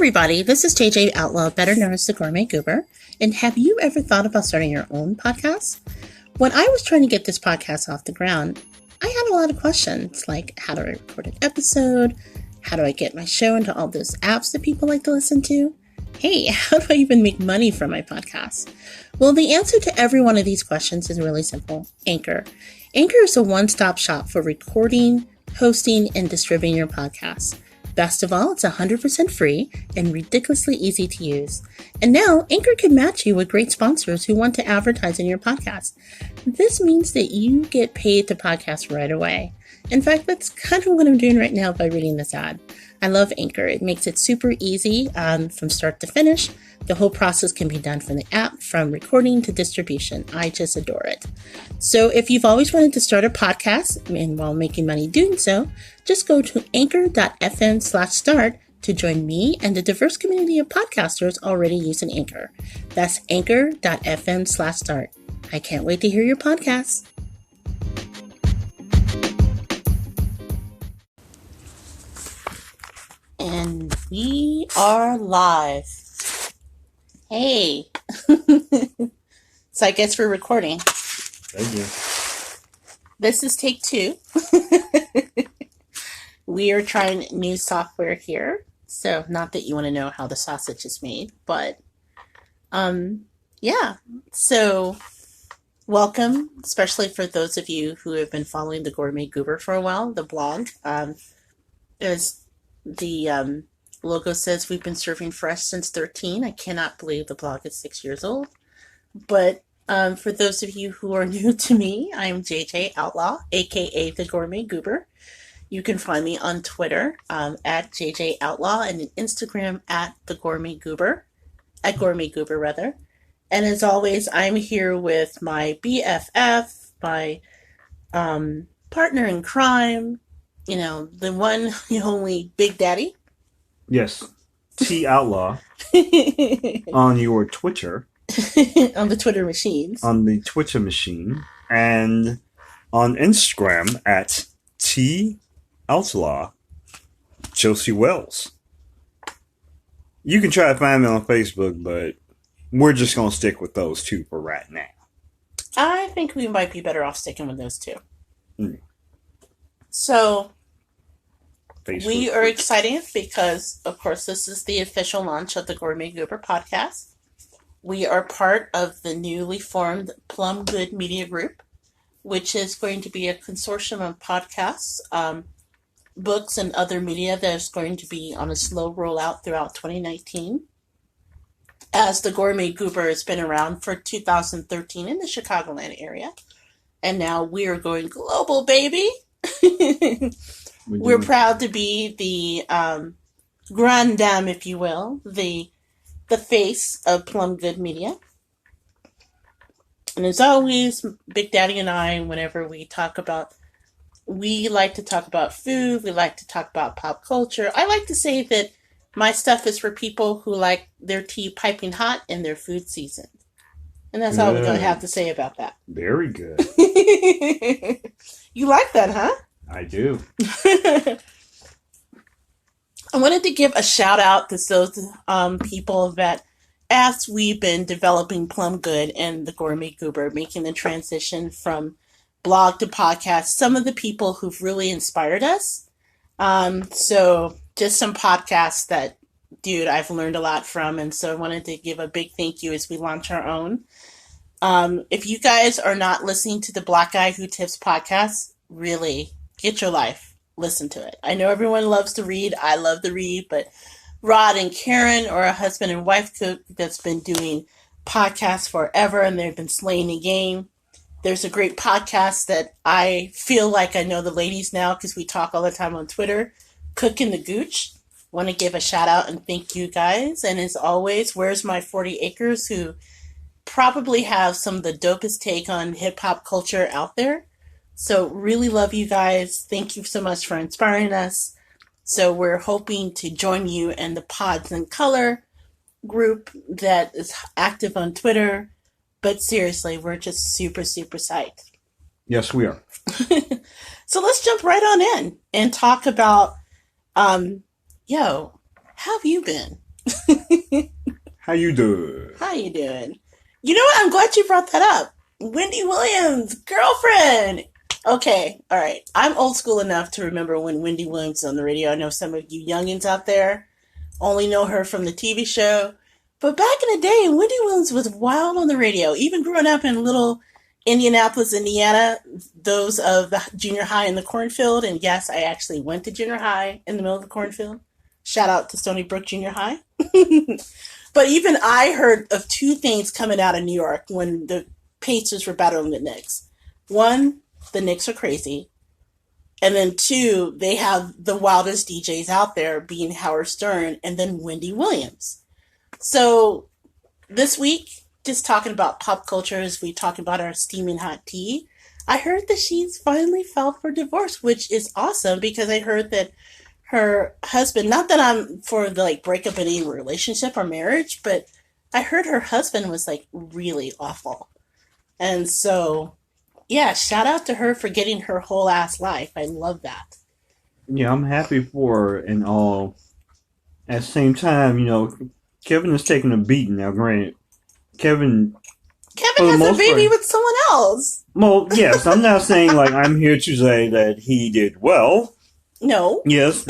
everybody, this is JJ Outlaw, better known as the Gourmet Goober. And have you ever thought about starting your own podcast? When I was trying to get this podcast off the ground, I had a lot of questions like, how do I record an episode? How do I get my show into all those apps that people like to listen to? Hey, how do I even make money from my podcast? Well, the answer to every one of these questions is really simple. Anchor. Anchor is a one-stop shop for recording, hosting, and distributing your podcast. Best of all, it's 100% free and ridiculously easy to use. And now, Anchor can match you with great sponsors who want to advertise in your podcast. This means that you get paid to podcast right away. In fact, that's kind of what I'm doing right now by reading this ad. I love Anchor. It makes it super easy from start to finish. The whole process can be done from the app, from recording to distribution. I just adore it. So if you've always wanted to start a podcast and while making money doing so, just go to anchor.fm/start to join me and the diverse community of podcasters already using Anchor. That's anchor.fm/start. I can't wait to hear your podcast. And we are live. Hey. So I guess we're recording. Thank you. This is take 2. We are trying new software here. So not that you want to know how the sausage is made, but yeah. So welcome, especially for those of you who have been following the Gourmet Goober for a while, the blog. As the logo says, we've been serving fresh since 13. I cannot believe the blog is 6 years old. But for those of you who are new to me, I'm JJ Outlaw, aka the Gourmet Goober. You can find me on Twitter at JJ Outlaw and on Instagram at the Gourmet Goober, at Gourmet Goober rather. And as always, I'm here with my BFF, my partner in crime, you know, the one, the only Big Daddy. Yes, T Outlaw on your Twitter. On the Twitter machines. On the Twitter machine. And on Instagram at T Outlaw Josie Wells. You can try to find me on Facebook, but we're just going to stick with those two for right now. I think we might be better off sticking with those two. So, Facebook. We are excited because, of course, this is the official launch of the Gourmet Goober podcast. We are part of the newly formed Plum Good Media Group, which is going to be a consortium of podcasts, books, and other media that is going to be on a slow rollout throughout 2019. As the Gourmet Goober has been around for 2013 in the Chicagoland area. And now we are going global, baby. We're proud to be the grande dame, if you will, the face of Plum Good Media. And as always, Big Daddy and I, whenever we talk about, we like to talk about food, we like to talk about pop culture. I like to say that my stuff is for people who like their tea piping hot and their food seasoned. And that's all we're going to have to say about that. Very good. You like that, huh? I do. I wanted to give a shout out to those people that, as we've been developing Plum Good and the Gourmet Goober, making the transition from blog to podcast, some of the people who've really inspired us. So just some podcasts that, dude, I've learned a lot from. And so I wanted to give a big thank you as we launch our own. If you guys are not listening to the Black Guy Who Tips podcast, really get your life. Listen to it. I know everyone loves to read. I love to read, but Rod and Karen are a husband and wife cook that's been doing podcasts forever, and they've been slaying the game. There's a great podcast that I feel like I know the ladies now because we talk all the time on Twitter, Cooking the Gooch. Want to give a shout out and thank you guys. And as always, Where's My 40 Acres, who probably have some of the dopest take on hip hop culture out there. So really love you guys. Thank you so much for inspiring us. So we're hoping to join you in the Pods in Color group that is active on Twitter. But seriously, we're just super, super psyched. Yes, we are. So let's jump right on in and talk about, how have you been? How you doing? How you doing? You know what? I'm glad you brought that up. Wendy Williams, girlfriend. Okay, all right. I'm old school enough to remember when Wendy Williams was on the radio. I know some of you youngins out there only know her from the TV show. But back in the day, Wendy Williams was wild on the radio. Even growing up in little Indianapolis, Indiana, those of the junior high in the cornfield. And yes, I actually went to junior high in the middle of the cornfield. Shout out to Stony Brook Junior High. But even I heard of two things coming out of New York when the Pacers were battling the Knicks. One, the Knicks are crazy. And then two, they have the wildest DJs out there, being Howard Stern and then Wendy Williams. So this week, just talking about pop culture as we talk about our steaming hot tea, I heard that she's finally filed for divorce, which is awesome because I heard that her husband, not that I'm for the breakup in any relationship or marriage, but I heard her husband was really awful. And so, yeah, shout out to her for getting her whole ass life. I love that. Yeah, I'm happy for her and all. At the same time, Kevin is taking a beating now. Granted, Kevin has a baby with someone else. Well, yes, I'm not saying I'm here to say that he did well. No. Yes,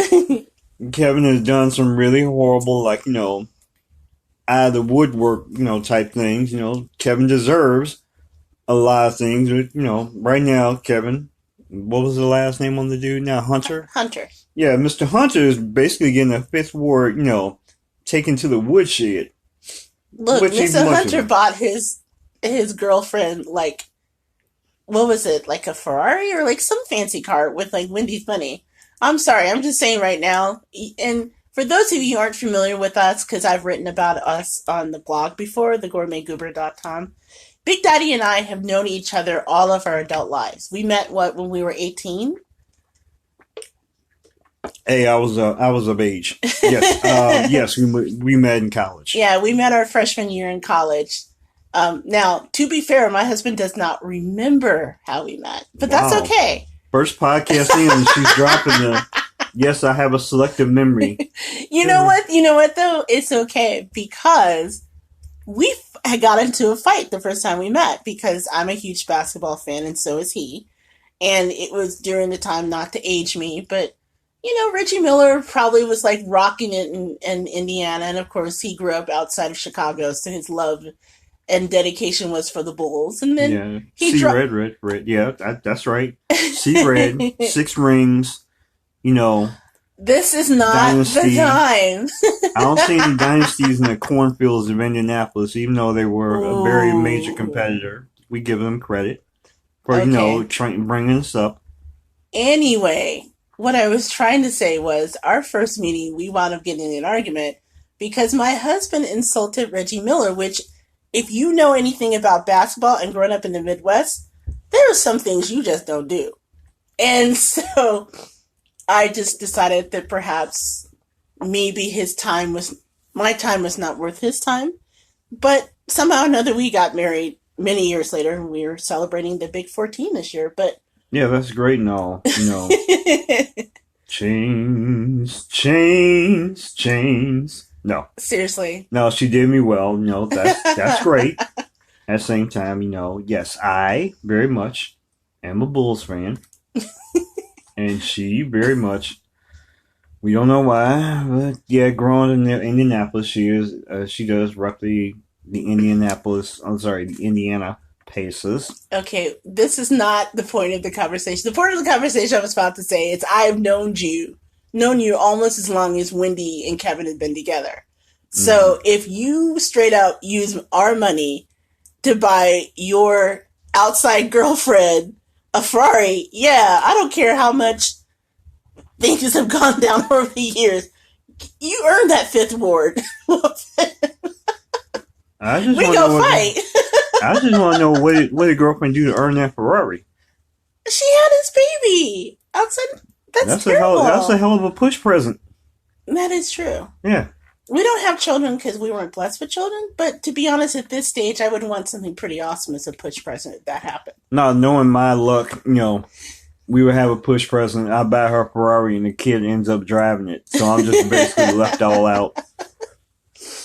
Kevin has done some really horrible, out of the woodwork, type things. Kevin deserves a lot of things. Right now, Kevin, what was the last name on the dude now? Hunter? Hunter. Yeah, Mr. Hunter is basically getting a fifth ward, taken to the woodshed. Look, Mr. Hunter bought his girlfriend, what was it, a Ferrari or some fancy car with Wendy's money. I'm sorry, I'm just saying right now, and for those of you who aren't familiar with us, because I've written about us on the blog before, thegourmetgoober.com, Big Daddy and I have known each other all of our adult lives. We met, when we were 18? Hey, I was of age. Yes, yes, we met in college. Yeah, we met our freshman year in college. Now, to be fair, my husband does not remember how we met, but that's okay. First podcast in, and she's dropping the, yes, I have a selective memory. You know what, though? It's okay, because we got into a fight the first time we met, because I'm a huge basketball fan, and so is he. And it was during the time, not to age me, but, Reggie Miller probably was, rocking it in Indiana, and of course, he grew up outside of Chicago, so his love and dedication was for the Bulls. And then he red. Yeah, that's right. See red, 6 rings, This is not dynasty. The time. I don't see any dynasties in the cornfields of Indianapolis, even though they were a very major competitor. We give them credit for, bringing us up. Anyway, what I was trying to say was, our first meeting, we wound up getting in an argument because my husband insulted Reggie Miller, which, if you know anything about basketball and growing up in the Midwest, there are some things you just don't do. And so I just decided that perhaps maybe my time was not worth his time. But somehow or another, we got married many years later, and we were celebrating the Big 14 this year. But yeah, that's great and all. Chains. No. Seriously. No, she did me well. That's great. At the same time, yes, I very much am a Bulls fan. And she very much, we don't know why, but yeah, growing in Indianapolis, she does roughly the Indiana Pacers. Okay, this is not the point of the conversation. The point of the conversation I was about to say is, I have known you almost as long as Wendy and Kevin have been together. So if you straight up use our money to buy your outside girlfriend a Ferrari, yeah, I don't care how much things have gone down over the years. You earned that fifth award. We go fight. I just want to know what did girlfriend do to earn that Ferrari? She had his baby outside. That's terrible. That's a hell of a push present. That is true. Yeah. We don't have children because we weren't blessed with children, but to be honest, at this stage, I would want something pretty awesome as a push present if that happened. No, knowing my luck, we would have a push present. I buy her Ferrari and the kid ends up driving it. So I'm just basically left all out.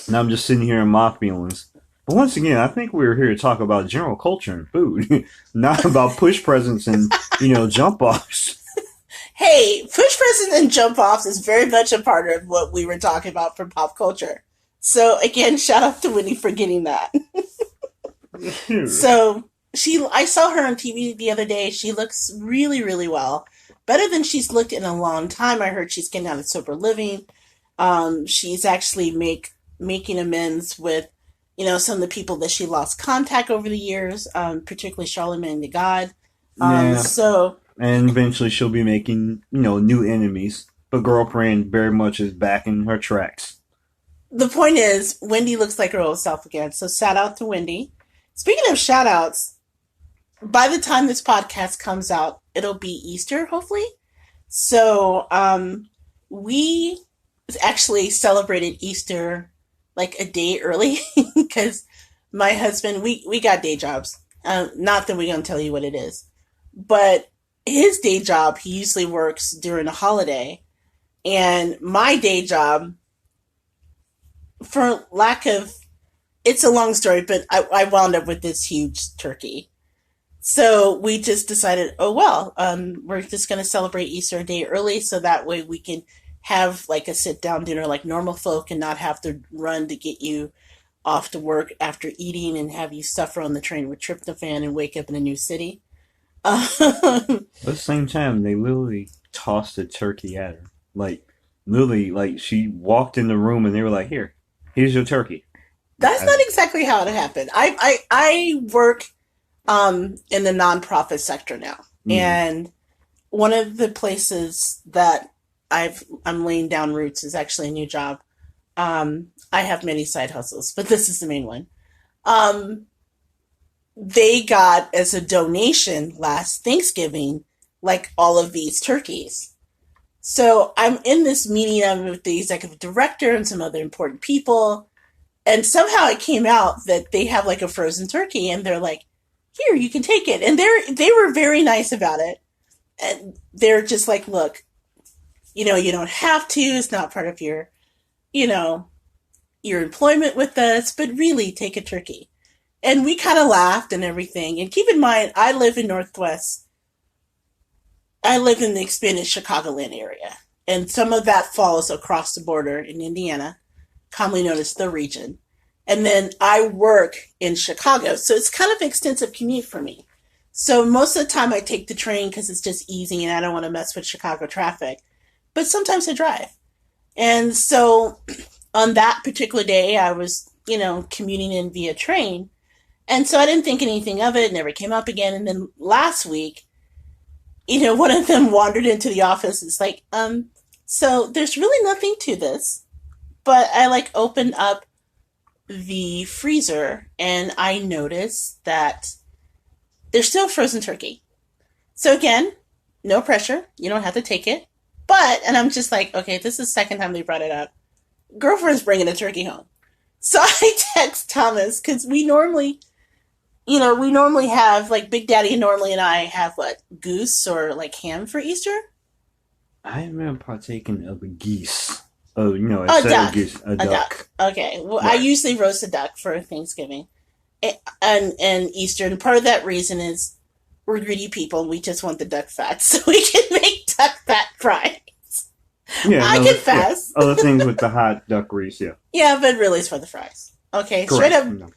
And I'm just sitting here in my feelings. But once again, I think we're here to talk about general culture and food, not about push presents and, jump offs. Hey, push presents and jump offs is very much a part of what we were talking about for pop culture. So again, shout out to Wendy for getting that. So I saw her on TV the other day. She looks really, really well. Better than she's looked in a long time. I heard she's getting out of sober living. She's actually making amends with, some of the people that she lost contact over the years, particularly Charlamagne the God. And eventually she'll be making, new enemies. But girlfriend very much is back in her tracks. The point is, Wendy looks like her old self again. So shout out to Wendy. Speaking of shout outs, by the time this podcast comes out, it'll be Easter, hopefully. So we actually celebrated Easter like a day early because my husband, we got day jobs. Not that we're going to tell you what it is. But his day job, he usually works during a holiday. And my day job, for lack of, it's a long story, but I wound up with this huge turkey. So we just decided, we're just going to celebrate Easter a day early so that way we can have like a sit-down dinner like normal folk and not have to run to get you off to work after eating and have you suffer on the train with tryptophan and wake up in a new city. At the same time, they literally tossed a turkey at her. Literally, she walked in the room and they were like, here's your turkey. That's not exactly how it happened. I work in the nonprofit sector now. Mm. And one of the places that I'm laying down roots is actually a new job. I have many side hustles, but this is the main one. They got as a donation last Thanksgiving, like all of these turkeys. So I'm in this meeting, I'm with the executive director and some other important people. And somehow it came out that they have like a frozen turkey and they're like, here, you can take it. And they were very nice about it. And they're just like, look, you don't have to. It's not part of your employment with us, but really take a turkey. And we kind of laughed and everything. And keep in mind, I live in Northwest. I live in the expanded Chicagoland area. And some of that falls across the border in Indiana, commonly known as the region. And then I work in Chicago. So it's kind of an extensive commute for me. So most of the time I take the train because it's just easy and I don't want to mess with Chicago traffic. But sometimes I drive. And so on that particular day, I was, commuting in via train. And so I didn't think anything of it, never came up again. And then last week, one of them wandered into the office. It's like, so there's really nothing to this. But I opened up the freezer and I noticed that there's still frozen turkey. So again, no pressure. You don't have to take it. And I'm just like, okay, this is the second time they brought it up. Girlfriend's bringing a turkey home. So I text Thomas because we normally have Big Daddy normally and I have goose or ham for Easter. I remember partaking of a geese. Oh, a duck. Goose, a duck. Okay. Well, right. I usually roast a duck for Thanksgiving and Easter. And part of that reason is we're greedy people and we just want the duck fat. So we can make duck fat fries. Yeah, I confess. Yeah. Other things with the hot duck grease, yeah. Yeah, but really it's for the fries. Okay, correct. Straight up. No.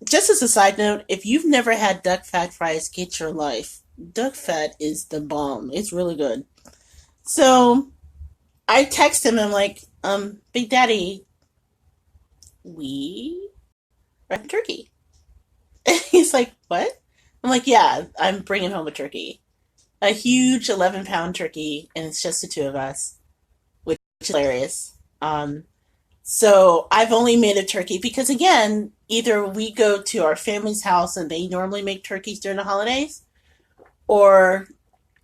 Just as a side note, if you've never had duck fat fries, get your life. Duck fat is the bomb. It's really good. So I text him and I'm like, Big Daddy, we are having turkey. And he's like, what? I'm like, yeah, I'm bringing home a turkey. A huge 11-pound turkey, and it's just the two of us, which is hilarious. So I've only made a turkey because, again, either we go to our family's house and they normally make turkeys during the holidays, or,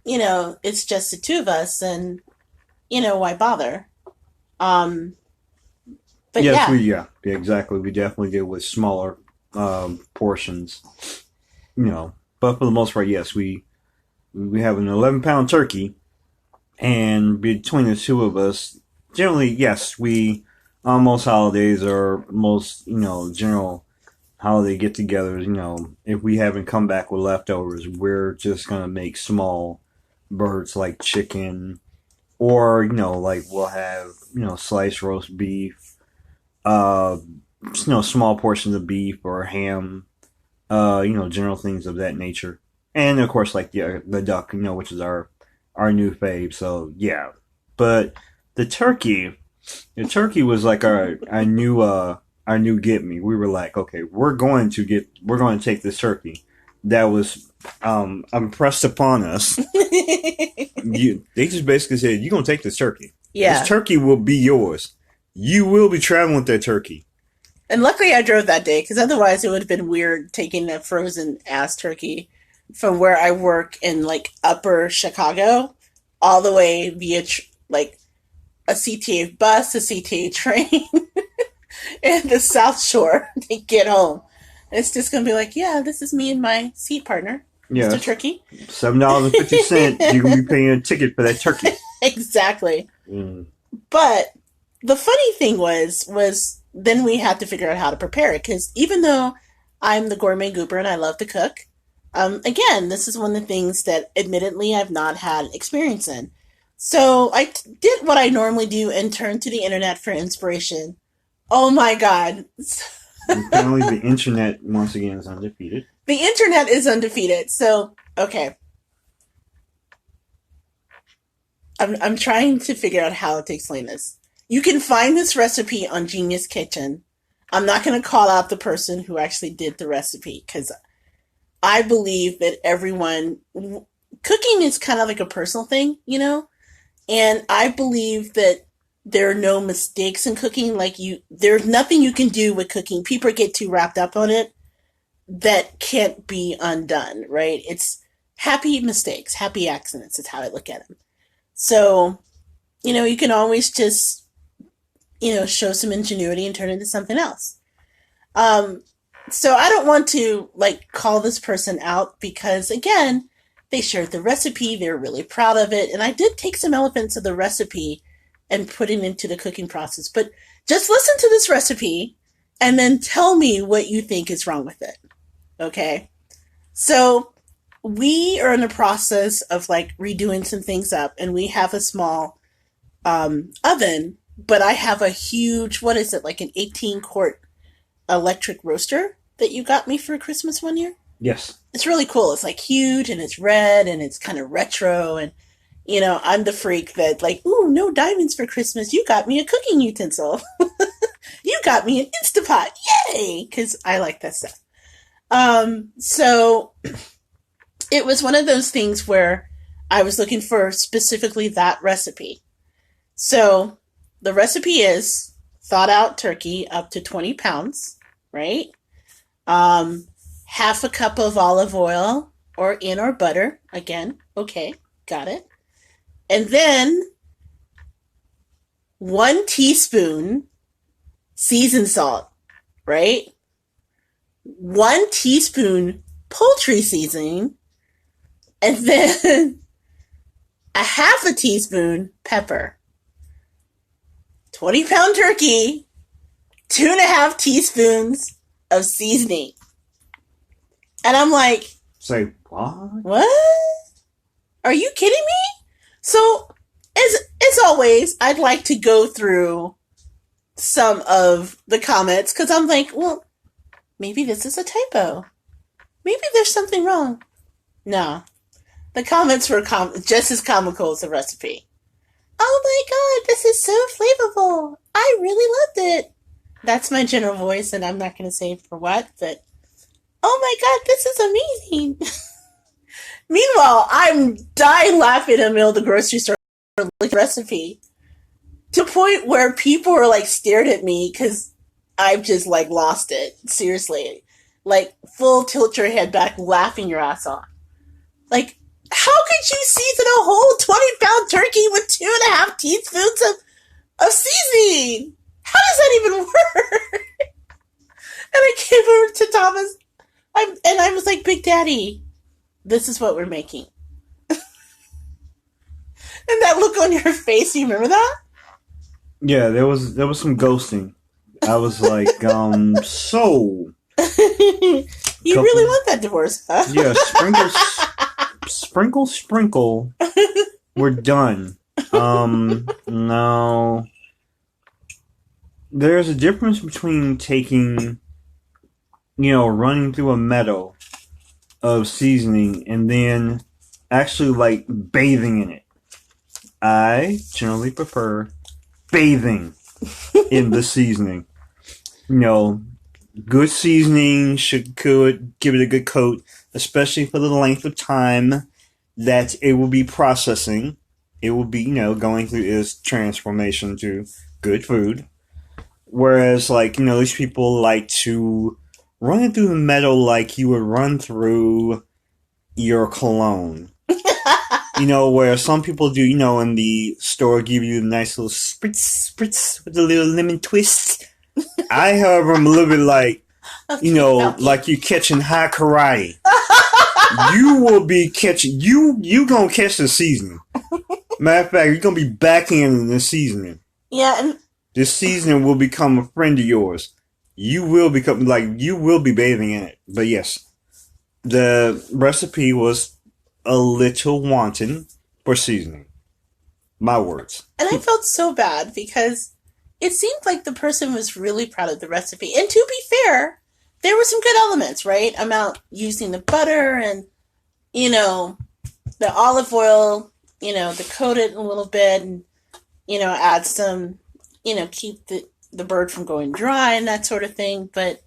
it's just the two of us, and, why bother? But yes, yeah, exactly. We definitely deal with smaller portions, But for the most part, yes, we have an 11-pound turkey, and between the two of us, generally, yes, we most holidays or most, general holiday get-togethers, if we haven't come back with leftovers, we're just gonna make small birds like chicken, or like we'll have sliced roast beef, uh, small portions of beef or ham, general things of that nature, and of course like the duck, which is our new fave. So yeah, but the turkey. The turkey was like our new get me. We were like, okay, we're going to take this turkey that was impressed upon us. They just basically said, you're going to take this turkey. Yeah. This turkey will be yours. You will be traveling with that turkey. And luckily I drove that day, because otherwise it would have been weird taking a frozen ass turkey from where I work in like upper Chicago all the way via like a CTA bus, a CTA train, and the South Shore to get home. And it's just going to be like, yeah, this is me and my seat partner, Yeah. Mr. Turkey. $7.50. You're going to be paying a ticket for that turkey. Exactly. Mm. But the funny thing was then we had to figure out how to prepare it, because even though I'm the gourmet goober and I love to cook, again, this is one of the things that admittedly I've not had experience in. So I did what I normally do and turned to the internet for inspiration. Oh my God. Apparently the internet, once again, is undefeated. The internet is undefeated. So, okay. I'm trying to figure out how to explain this. You can find this recipe on Genius Kitchen. I'm not going to call out the person who actually did the recipe, because I believe that cooking is kind of like a personal thing, And I believe that there are no mistakes in cooking. There's nothing you can do with cooking. People get too wrapped up on it that can't be undone, right? It's happy mistakes, happy accidents is how I look at them. So, you can always just, show some ingenuity and turn it into something else. So I don't want to call this person out, because again, they shared the recipe. They're really proud of it. And I did take some elements of the recipe and put it into the cooking process. But just listen to this recipe and then tell me what you think is wrong with it. Okay? So we are in the process of redoing some things up, and we have a small oven, but I have a huge, what is it, an 18-quart electric roaster that you got me for Christmas one year? Yes. It's really cool. It's huge, and it's red, and it's kind of retro, and I'm the freak that ooh, no diamonds for Christmas. You got me a cooking utensil. You got me an Instapot. Yay! Because I like that stuff. So it was one of those things where I was looking for specifically that recipe. So the recipe is thawed out turkey up to 20 pounds, right? Half a cup of olive oil or butter. Again, okay, got it. And then 1 teaspoon seasoned salt, right? 1 teaspoon poultry seasoning, and then a half a teaspoon pepper. 20-pound turkey, 2.5 teaspoons of seasoning. And I'm like, say, what? What? Are you kidding me? So, as always, I'd like to go through some of the comments, because I'm like, well, maybe this is a typo. Maybe there's something wrong. No. The comments were just as comical as the recipe. Oh my God, this is so flavorful. I really loved it. That's my general voice, and I'm not going to say for what, but oh my God, this is amazing. Meanwhile, I'm dying laughing in the middle of the grocery store looking at the recipe, to the point where people are stared at me because I've just lost it. Seriously. Full tilt your head back, laughing your ass off. How could you season a whole 20-pound turkey with 2.5 teaspoons of seasoning? How does that even work? And I came over to Thomas, and I was like, Big Daddy, this is what we're making. And that look on your face, you remember that? Yeah, there was some ghosting. I was like, so You couple, really want that divorce, huh? yeah, sprinkle. We're done. Now there's a difference between taking, running through a meadow of seasoning and then actually like bathing in it. I generally prefer bathing in the seasoning. Good seasoning could give it a good coat, especially for the length of time that it will be processing. It will be, going through its transformation to good food. Whereas, these people like to run it through the metal like you would run through your cologne. Where some people do, in the store give you a nice little spritz with a little lemon twist. I, however, am a little bit like, like you catching high karate. You will be catching, you gonna catch the seasoning. Matter of fact, you're gonna be backhanding the seasoning. Yeah, and this seasoning will become a friend of yours. You will be bathing in it. But yes, the recipe was a little wanton for seasoning. My words. And I felt so bad because it seemed like the person was really proud of the recipe. And to be fair, there were some good elements, right? About using the butter and, the olive oil, to coat it a little bit and, add some, keep the bird from going dry and that sort of thing. But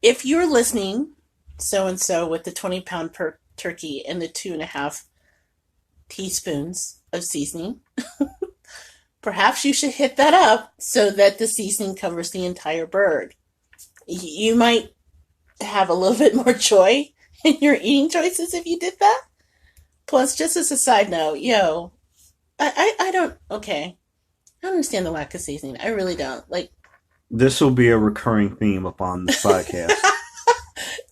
if you're listening, so-and-so with the 20-pound turkey and the 2.5 teaspoons of seasoning, perhaps you should hit that up so that the seasoning covers the entire bird. You might have a little bit more joy in your eating choices if you did that. Plus, just as a side note, I don't, okay. I don't understand the lack of seasoning. I really don't. This will be a recurring theme upon this podcast.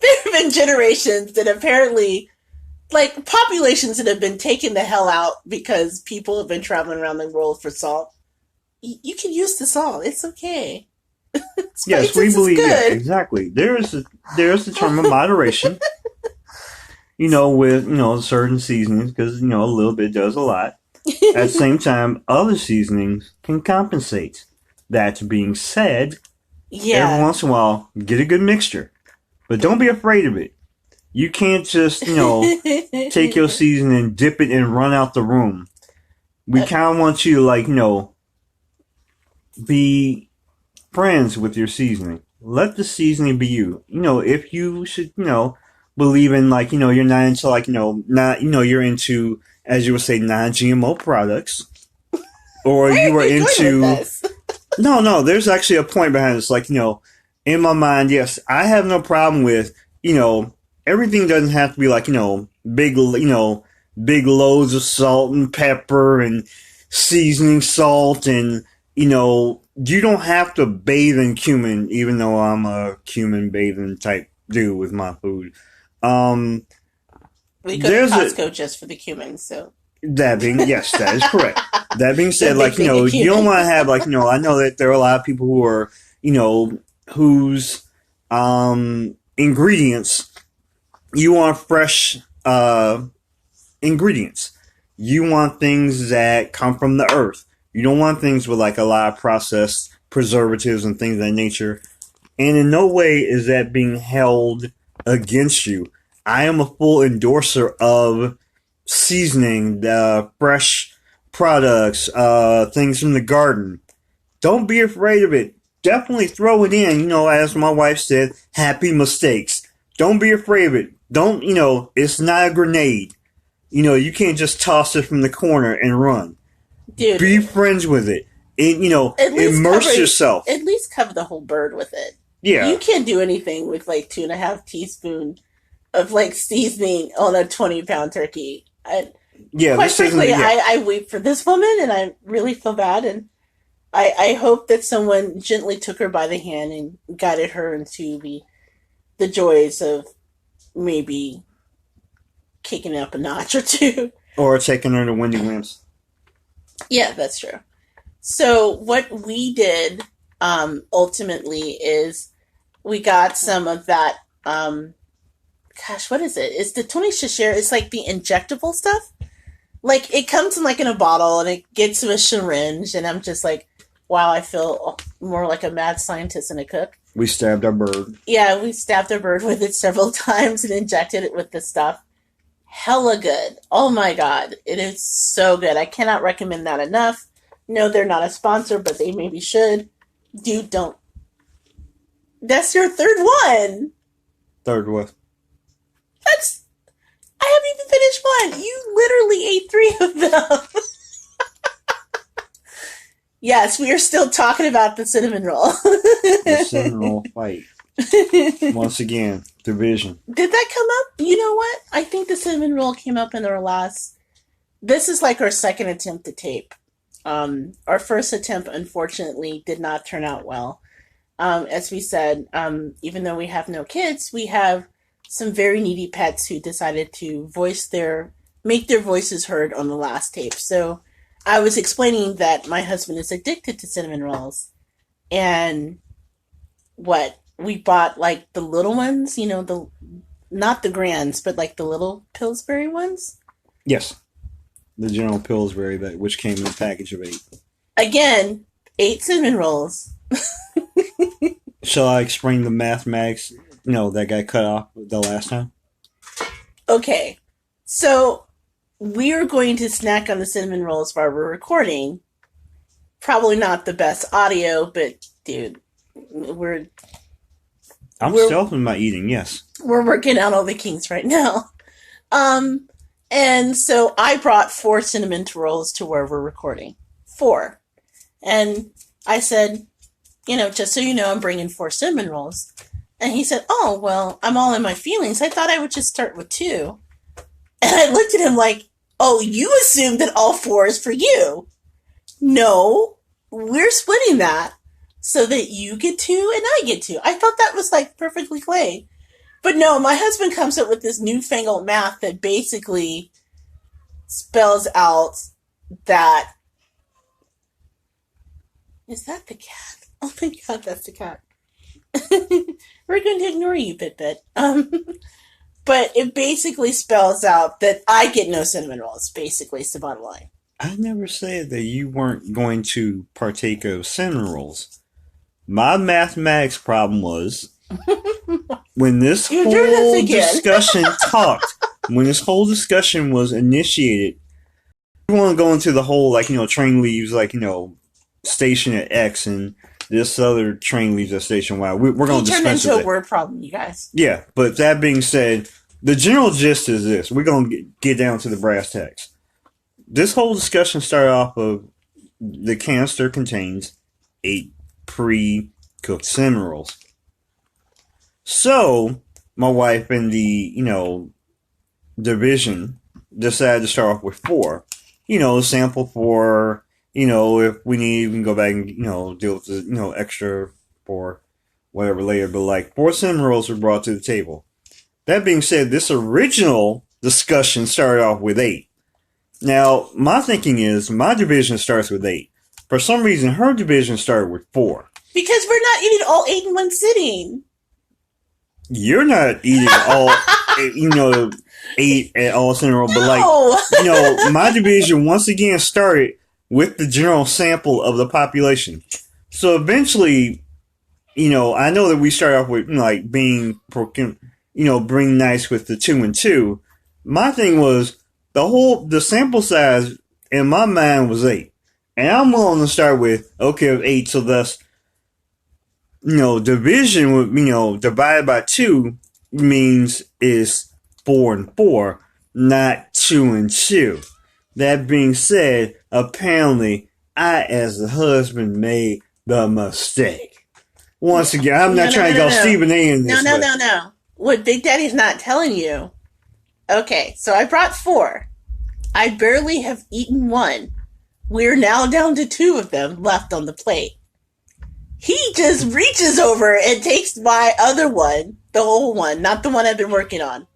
There have been generations that apparently, populations that have been taken the hell out because people have been traveling around the world for salt. You can use the salt. It's okay. Yes, we believe. Yeah, exactly. There's the term of moderation. With certain seasonings, because a little bit does a lot. At the same time, other seasonings can compensate. That being said, every once in a while, get a good mixture, but don't be afraid of it. You can't just take your seasoning, dip it, and run out the room. We kind of want you to be friends with your seasoning. Let the seasoning be you. If you should, believe in you're not into you're into, as you would say, non-GMO products, or you are into. No, there's actually a point behind this. In my mind, yes, I have no problem with everything doesn't have to be big loads of salt and pepper and seasoning salt and you don't have to bathe in cumin, even though I'm a cumin bathing type dude with my food. We go to Costco just for the cumin, so. Yes, that is correct. That being said, you don't want to have, I know that there are a lot of people who are, whose, ingredients, you want fresh, ingredients. You want things that come from the earth. You don't want things with, a lot of processed preservatives and things of that nature. And in no way is that being held against you. I am a full endorser of seasoning, fresh products, things from the garden. Don't be afraid of it. Definitely throw it in, as my wife said, happy mistakes. Don't be afraid of it. Don't, it's not a grenade. You can't just toss it from the corner and run. Dude, be friends with it. And, immerse yourself. At least cover the whole bird with it. Yeah. You can't do anything with 2.5 teaspoons of seasoning on a 20-pound turkey. Quite frankly, I weep for this woman and I really feel bad. And I hope that someone gently took her by the hand and guided her into the joys of maybe kicking it up a notch or two. Or taking her to Wendy Williams. Yeah, that's true. So what we did ultimately is we got some of that. Gosh, what is it? It's the Tony Cheshire. It's like the injectable stuff. Like it comes in like in a bottle and it gets to a syringe, and I'm just like, wow, I feel more like a mad scientist than a cook. We stabbed our bird. Yeah, we stabbed our bird with it several times and injected it with this stuff. Hella good. Oh my god, it is so good. I cannot recommend that enough. No, they're not a sponsor, but they maybe should. Dude, don't. That's your third one. Third what? That's. I haven't even finished one. You literally ate 3 of them. Yes, we are still talking about the cinnamon roll. The cinnamon roll fight. Once again, division. Did that come up? You know what? I think the cinnamon roll came up in our last. This is like our second attempt to tape. Our first attempt, unfortunately, did not turn out well. As we said, even though we have no kids, we have some very needy pets who decided to make their voices heard on the last tape. So I was explaining that my husband is addicted to cinnamon rolls, and we bought like the little ones, not the grands, but like the little Pillsbury ones. Yes. The General Pillsbury, which came in a package of 8. Again, 8 cinnamon rolls. Shall I explain the mathematics, that got cut off the last time? Okay. So, we are going to snack on the cinnamon rolls while we're recording. Probably not the best audio, but, dude, I'm stealthing my eating, yes. We're working out all the kinks right now. And so I brought 4 cinnamon rolls to where we're recording. 4. And I said, just so you know, I'm bringing 4 cinnamon rolls. And he said, oh, well, I'm all in my feelings. I thought I would just start with 2. And I looked at him like, oh, you assumed that all 4 is for you. No, we're splitting that so that you get 2 and I get 2. I thought that was like perfectly clean. But no, my husband comes up with this newfangled math that basically spells out that... Is that the cat? Oh my god, that's the cat. We're going to ignore you, Pit-Pit. But it basically spells out that I get no cinnamon rolls, basically, is the bottom line. I never said that you weren't going to partake of cinnamon rolls. My mathematics problem was... when this whole discussion was initiated, we want to go into the whole, train leaves, station at X, and this other train leaves at station Y. We're going to discuss it. It turned into a word problem, you guys. Yeah, but that being said, the general gist is this. We're going to get down to the brass tacks. This whole discussion started off of the canister contains 8 pre-cooked cinnamon rolls. So, my wife and the, division decided to start off with 4. Sample for, if we need, we can go back and, deal with the, extra for whatever later. But, 4 cinnamon rolls were brought to the table. That being said, this original discussion started off with 8. Now, my thinking is, my division starts with 8. For some reason, her division started with 4. Because we're not eating all 8 in one sitting. You're not eating all, 8 at all cinnamon roll, but my division once again started with the general sample of the population. So eventually, I know that we start off with being, bring nice with the 2 and 2. My thing was the sample size in my mind was 8, and I'm willing to start with 8. So thus. Division would, divided by 2 means is 4 and 4, not 2 and 2. That being said, apparently, I, as the husband, made the mistake. Once again, I'm not trying to go Stephen A. in this. No. What Big Daddy's not telling you. Okay, so I brought 4. I barely have eaten 1. We're now down to 2 of them left on the plate. He just reaches over and takes my other one, the whole one, not the one I've been working on.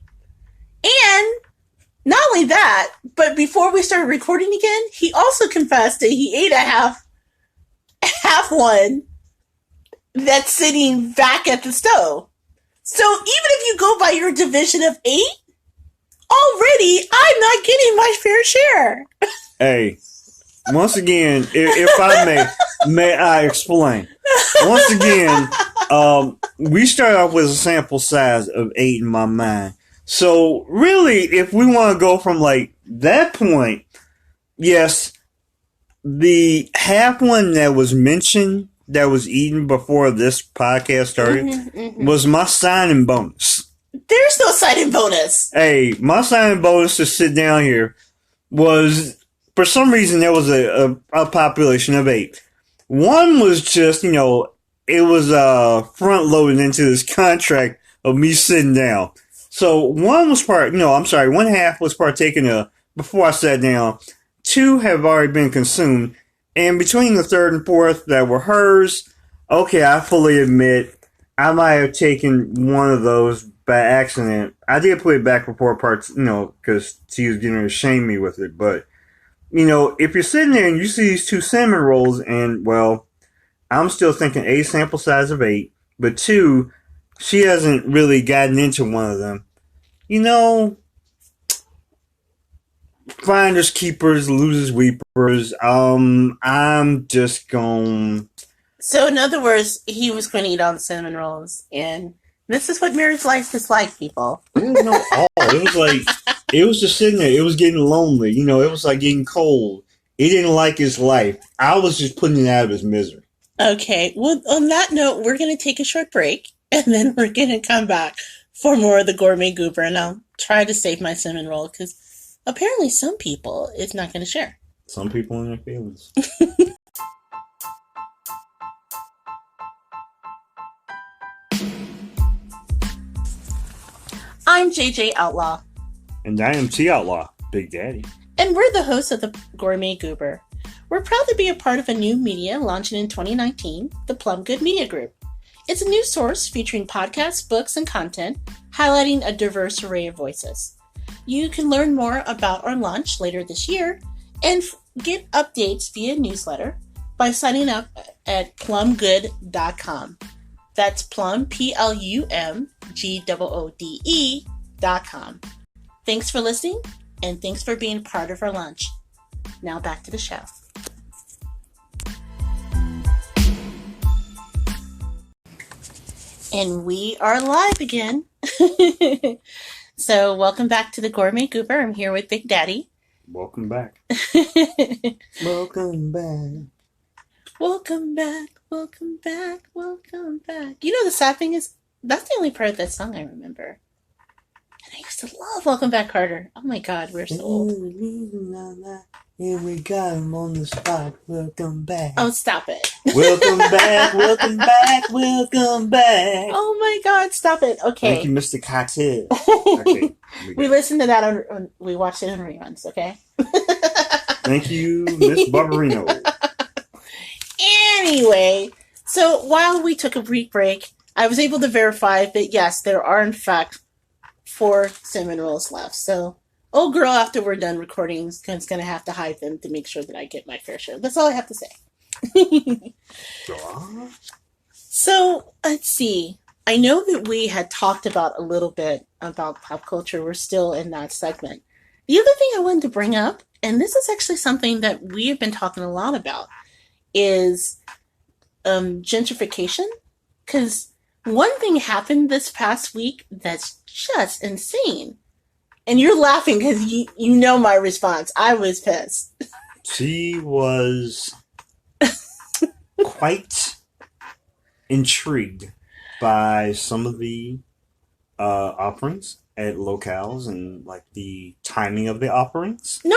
And not only that, but before we started recording again, he also confessed that he ate a half have one that's sitting back at the stove. So even if you go by your division of 8, already I'm not getting my fair share. Hey, once again, if I may I explain? Once again, we start off with a sample size of 8 in my mind. So really, if we want to go from like that point, yes, the half one that was mentioned that was eaten before this podcast started was my signing bonus. There's no signing bonus. Hey, my signing bonus to sit down here was, for some reason, there was a population of 8. One was just, it was front loaded into this contract of me sitting down. So one was one half was partaken of before I sat down. 2 have already been consumed. And between the third and fourth that were hers, okay, I fully admit I might have taken one of those by accident. I did put it back before parts, because she was going to shame me with it. But, if you're sitting there and you see these 2 cinnamon rolls and, well, I'm still thinking a sample size of 8, but 2, she hasn't really gotten into one of them. Finders keepers, losers weepers. I'm just going. So in other words, he was going to eat all the cinnamon rolls, and this is what marriage life is like, people. It was just sitting there. It was getting lonely. It was like getting cold. He didn't like his life. I was just putting it out of his misery. Okay. Well, on that note, we're going to take a short break, and then we're going to come back for more of the Gourmet Goober, and I'll try to save my cinnamon roll, because apparently some people it's not going to share. Some people in their feelings. I'm JJ Outlaw. And I am T Outlaw, Big Daddy. And we're the hosts of the Gourmet Goober. We're proud to be a part of a new media launching in 2019, the Plum Good Media Group. It's a new source featuring podcasts, books, and content, highlighting a diverse array of voices. You can learn more about our launch later this year and get updates via newsletter by signing up at plumgoode.com. That's plum, PLUMGOODE.com. Thanks for listening, and thanks for being part of our launch. Now back to the show. And we are live again. So welcome back to the Gourmet Goober. I'm here with Big Daddy. Welcome back. Welcome back. Welcome back. Welcome back. Welcome back. The sad thing is, that's the only part of that song I remember. And I used to love Welcome Back, Carter. Oh my God, we're so old. Here we got him on the spot. Welcome back. Oh, stop it. Welcome back. Welcome back. Welcome back. Oh my God, stop it. Okay. Thank you, Mr. Cocktail. Okay. We listened to that we watched it on reruns, okay? Thank you, Miss Barbarino. Anyway, so while we took a brief break, I was able to verify that yes, there are in fact 4 cinnamon rolls left. So, old girl, after we're done recording, is going to have to hide them to make sure that I get my fair share. That's all I have to say. So, let's see. I know that we had talked about a little bit about pop culture. We're still in that segment. The other thing I wanted to bring up, and this is actually something that we have been talking a lot about, is gentrification. Because one thing happened this past week that's just insane. And you're laughing because you know my response. I was pissed. She was quite intrigued by some of the offerings at locales and like the timing of the offerings. No.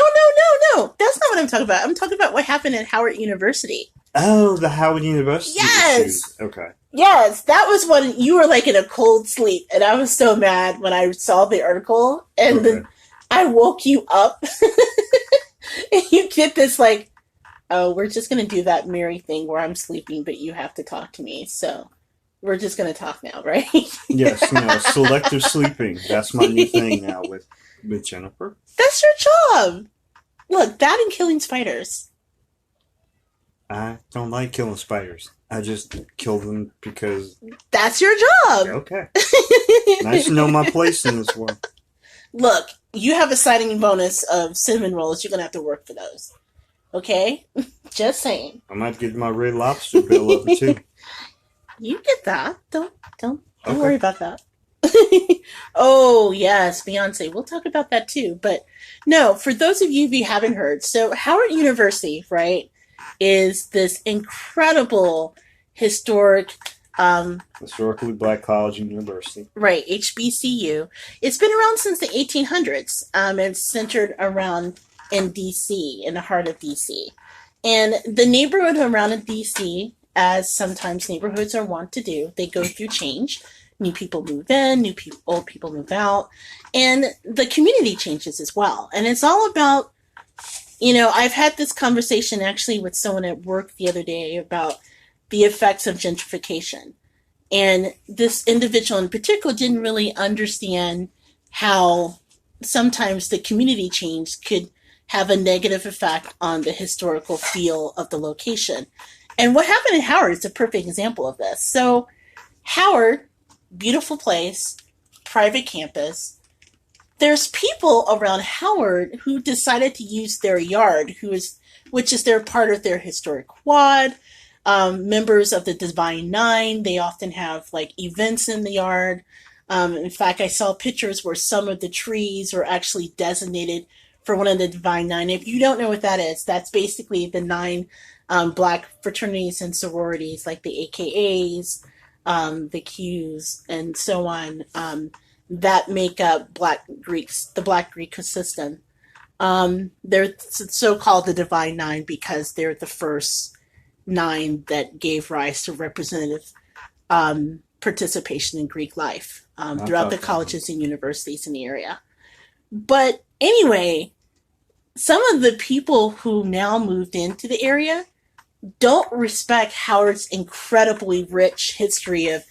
That's not what I'm talking about. I'm talking about what happened at Howard University. Oh, the Howard University. Yes. Issues. Okay. Yes, that was when you were like in a cold sleep, and I was so mad when I saw the article, and then I woke you up, and you get this like, oh, we're just gonna do that Mary thing where I'm sleeping, but you have to talk to me, so we're just gonna talk now, right? Yes, selective sleeping. That's my new thing now with Jennifer. That's your job. Look, that and killing spiders. I don't like killing spiders. I just kill them because... That's your job. Okay. Nice to know my place in this world. Look, you have a signing bonus of cinnamon rolls. You're going to have to work for those. Okay? Just saying. I might get my Red Lobster bill up too. You get that. Don't worry about that. Oh, yes, Beyonce. We'll talk about that too. But no, for those of you who haven't heard, so Howard University, right, is this incredible historic Historically Black College and University. right, HBCU. It's been around since the 1800s. It's centered around in DC, in the heart of DC. And the neighborhood around in DC, as sometimes neighborhoods are wont to do, they go through change. New people move in, old people move out, and the community changes as well. And it's all about, I've had this conversation actually with someone at work the other day about the effects of gentrification. And this individual in particular didn't really understand how sometimes the community change could have a negative effect on the historical feel of the location. And what happened in Howard is a perfect example of this. So Howard, beautiful place, private campus. There's people around Howard who decided to use their yard, which is their part of their historic quad. Members of the Divine Nine, they often have like events in the yard. In fact, I saw pictures where some of the trees are actually designated for one of the Divine Nine. If you don't know what that is, that's basically the 9 Black fraternities and sororities, like the AKAs, the Qs, and so on, that make up the Black Greek system. They're so-called the Divine Nine because they're the first 9 that gave rise to representative participation in Greek life throughout the colleges and universities in the area. But anyway, some of the people who now moved into the area don't respect Howard's incredibly rich history of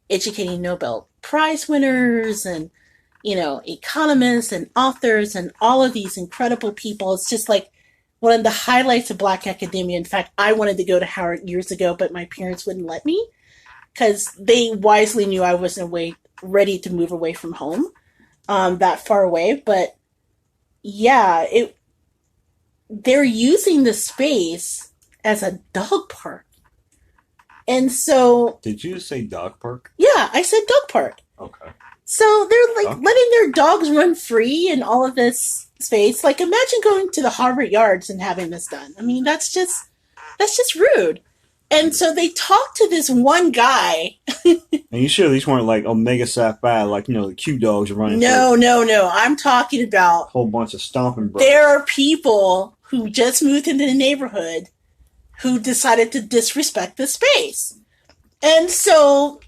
educating Nobel Prize winners and, economists and authors and all of these incredible people. It's just like one of the highlights of Black academia. In fact, I wanted to go to Howard years ago, but my parents wouldn't let me because they wisely knew I wasn't ready to move away from home that far away. But yeah, they're using the space as a dog park. And so... Did you say dog park? Yeah, I said dog park. Okay. So they're letting their dogs run free in all of this space. Like, imagine going to the Harvard Yards and having this done. I mean, that's just rude. And so they talked to this one guy. And you sure these weren't like Omega Psi, like, the cute dogs running? No. I'm talking about... A whole bunch of stomping brothers. There are people who just moved into the neighborhood who decided to disrespect the space. And so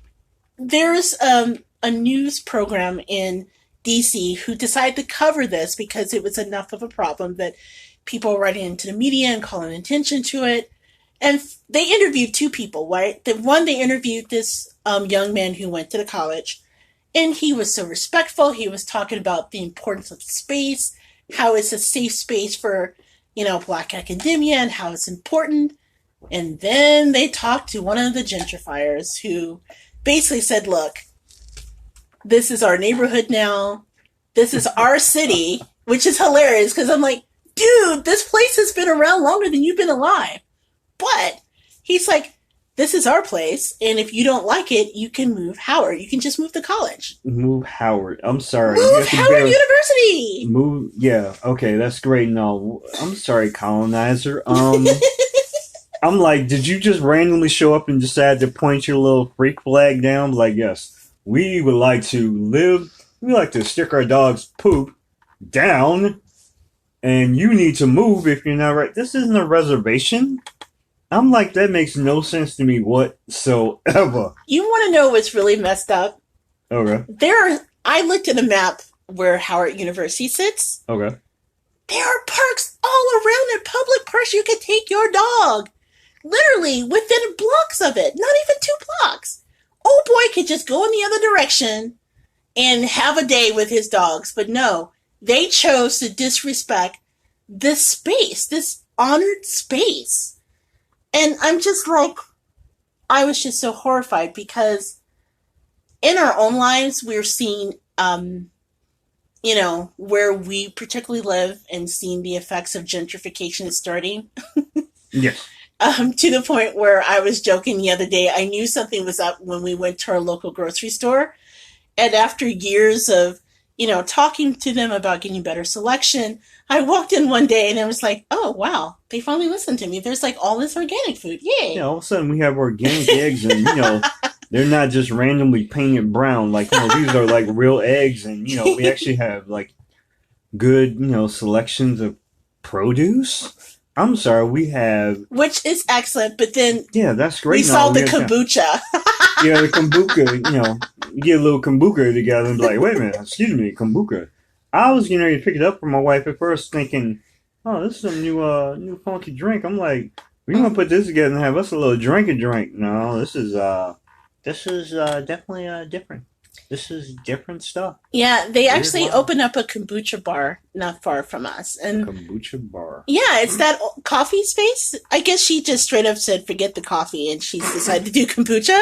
there's a news program in DC who decided to cover this because it was enough of a problem that people were writing into the media and calling attention to it. And they interviewed 2 people, right? They interviewed this young man who went to the college, and he was so respectful. He was talking about the importance of space, how it's a safe space for, Black academia and how it's important. And then they talked to one of the gentrifiers who basically said, look, this is our neighborhood now. This is our city, which is hilarious because I'm like, dude, this place has been around longer than you've been alive. But he's like, this is our place, and if you don't like it, you can move Howard. You can just move to college. Move Howard. I'm sorry. Move Howard University. Move. Yeah. Okay. That's great. No, I'm sorry, colonizer. I'm like, did you just randomly show up and decide to point your little freak flag down? Like, yes, we would like to stick our dog's poop down, and you need to move if you're not right. This isn't a reservation. I'm like, that makes no sense to me whatsoever. You want to know what's really messed up? Okay. I looked at a map where Howard University sits. Okay. There are parks all around it, public parks you can take your dog. Literally within blocks of it, not even 2 blocks. Old boy could just go in the other direction and have a day with his dogs. But no, they chose to disrespect this space, this honored space. And I'm just like, I was just so horrified because in our own lives, we're seeing, where we particularly live and seeing the effects of gentrification starting. Yes. To the point where I was joking the other day, I knew something was up when we went to our local grocery store. And after years of, talking to them about getting better selection, I walked in one day and I was like, oh, wow, they finally listened to me. There's like all this organic food. Yay. Yeah, all of a sudden we have organic eggs and, they're not just randomly painted brown. Like, these are like real eggs. And, we actually have like good, selections of produce. I'm sorry, we have... Which is excellent, but then... Yeah, that's great. We saw the kombucha. Yeah, the kombucha, you get a little kombucha together and be like, wait a minute, excuse me, kombucha. I was getting ready to pick it up for my wife at first thinking, oh, this is a new funky drink. I'm like, we're going to put this together and have us a little drink. No, this is definitely different. This is different stuff. Yeah, they actually opened up a kombucha bar not far from us. And kombucha bar. Yeah, it's that coffee space. I guess she just straight up said, forget the coffee, and she's decided to do kombucha.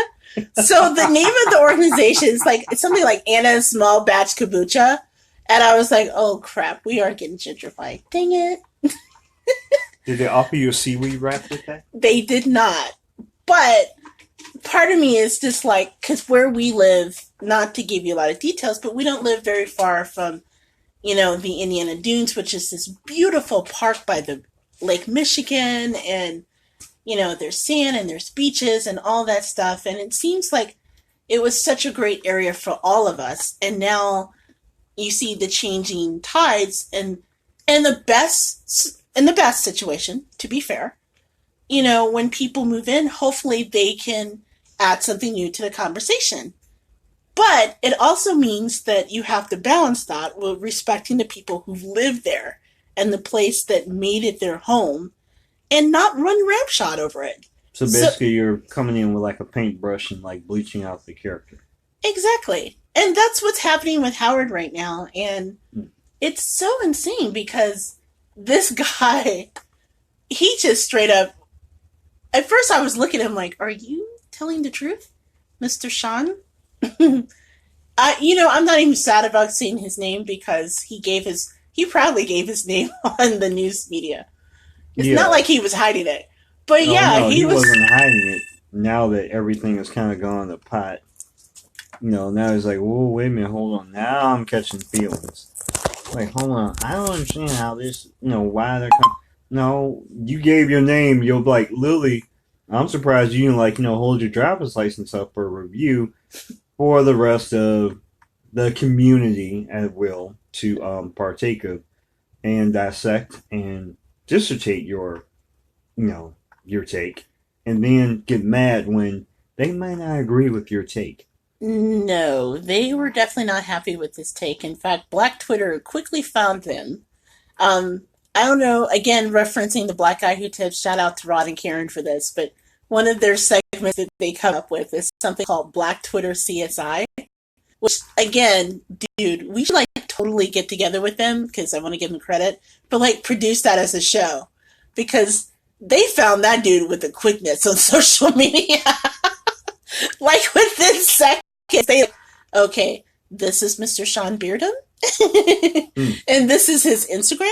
So the name of the organization is it's something like Anna's Small Batch Kombucha. And I was like, oh, crap, we are getting gentrified. Dang it. Did they offer you a seaweed wrap with that? They did not. But part of me is just because where we live, not to give you a lot of details, but we don't live very far from, the Indiana Dunes, which is this beautiful park by the Lake Michigan. And, there's sand and there's beaches and all that stuff. And it seems like it was such a great area for all of us. And now you see the changing tides and in the best situation, to be fair, when people move in, hopefully they can add something new to the conversation. But it also means that you have to balance that with respecting the people who live there and the place that made it their home and not run ramshot over it. So basically you're coming in with like a paintbrush and like bleaching out the character. Exactly. And that's what's happening with Howard right now. And it's so insane because this guy, he just straight up, at first I was looking at him like, are you telling the truth, Mr. Sean? I'm not even sad about seeing his name because he proudly gave his name on the news media. It's not like he was hiding it. But he wasn't hiding it. Now that everything has kind of gone to pot, now he's like, whoa, wait a minute, hold on. Now I'm catching feelings. Like, hold on, I don't understand how this, why they're coming. No, you gave your name. You're like, Lily, I'm surprised you didn't hold your driver's license up for review for the rest of the community at will to partake of and dissect and dissertate your take, and then get mad when they might not agree with your take. No, they were definitely not happy with this take. In fact, Black Twitter quickly found them. I don't know, again, referencing the Black Guy Who Tips, shout out to Rod and Karen for this, but one of their segments that they come up with is something called Black Twitter CSI, which, again, dude, we should totally get together with them because I want to give them credit, but produce that as a show because they found that dude with the quickness on social media. Within seconds, they okay, this is Mr. Sean Beardham, and this is his Instagram,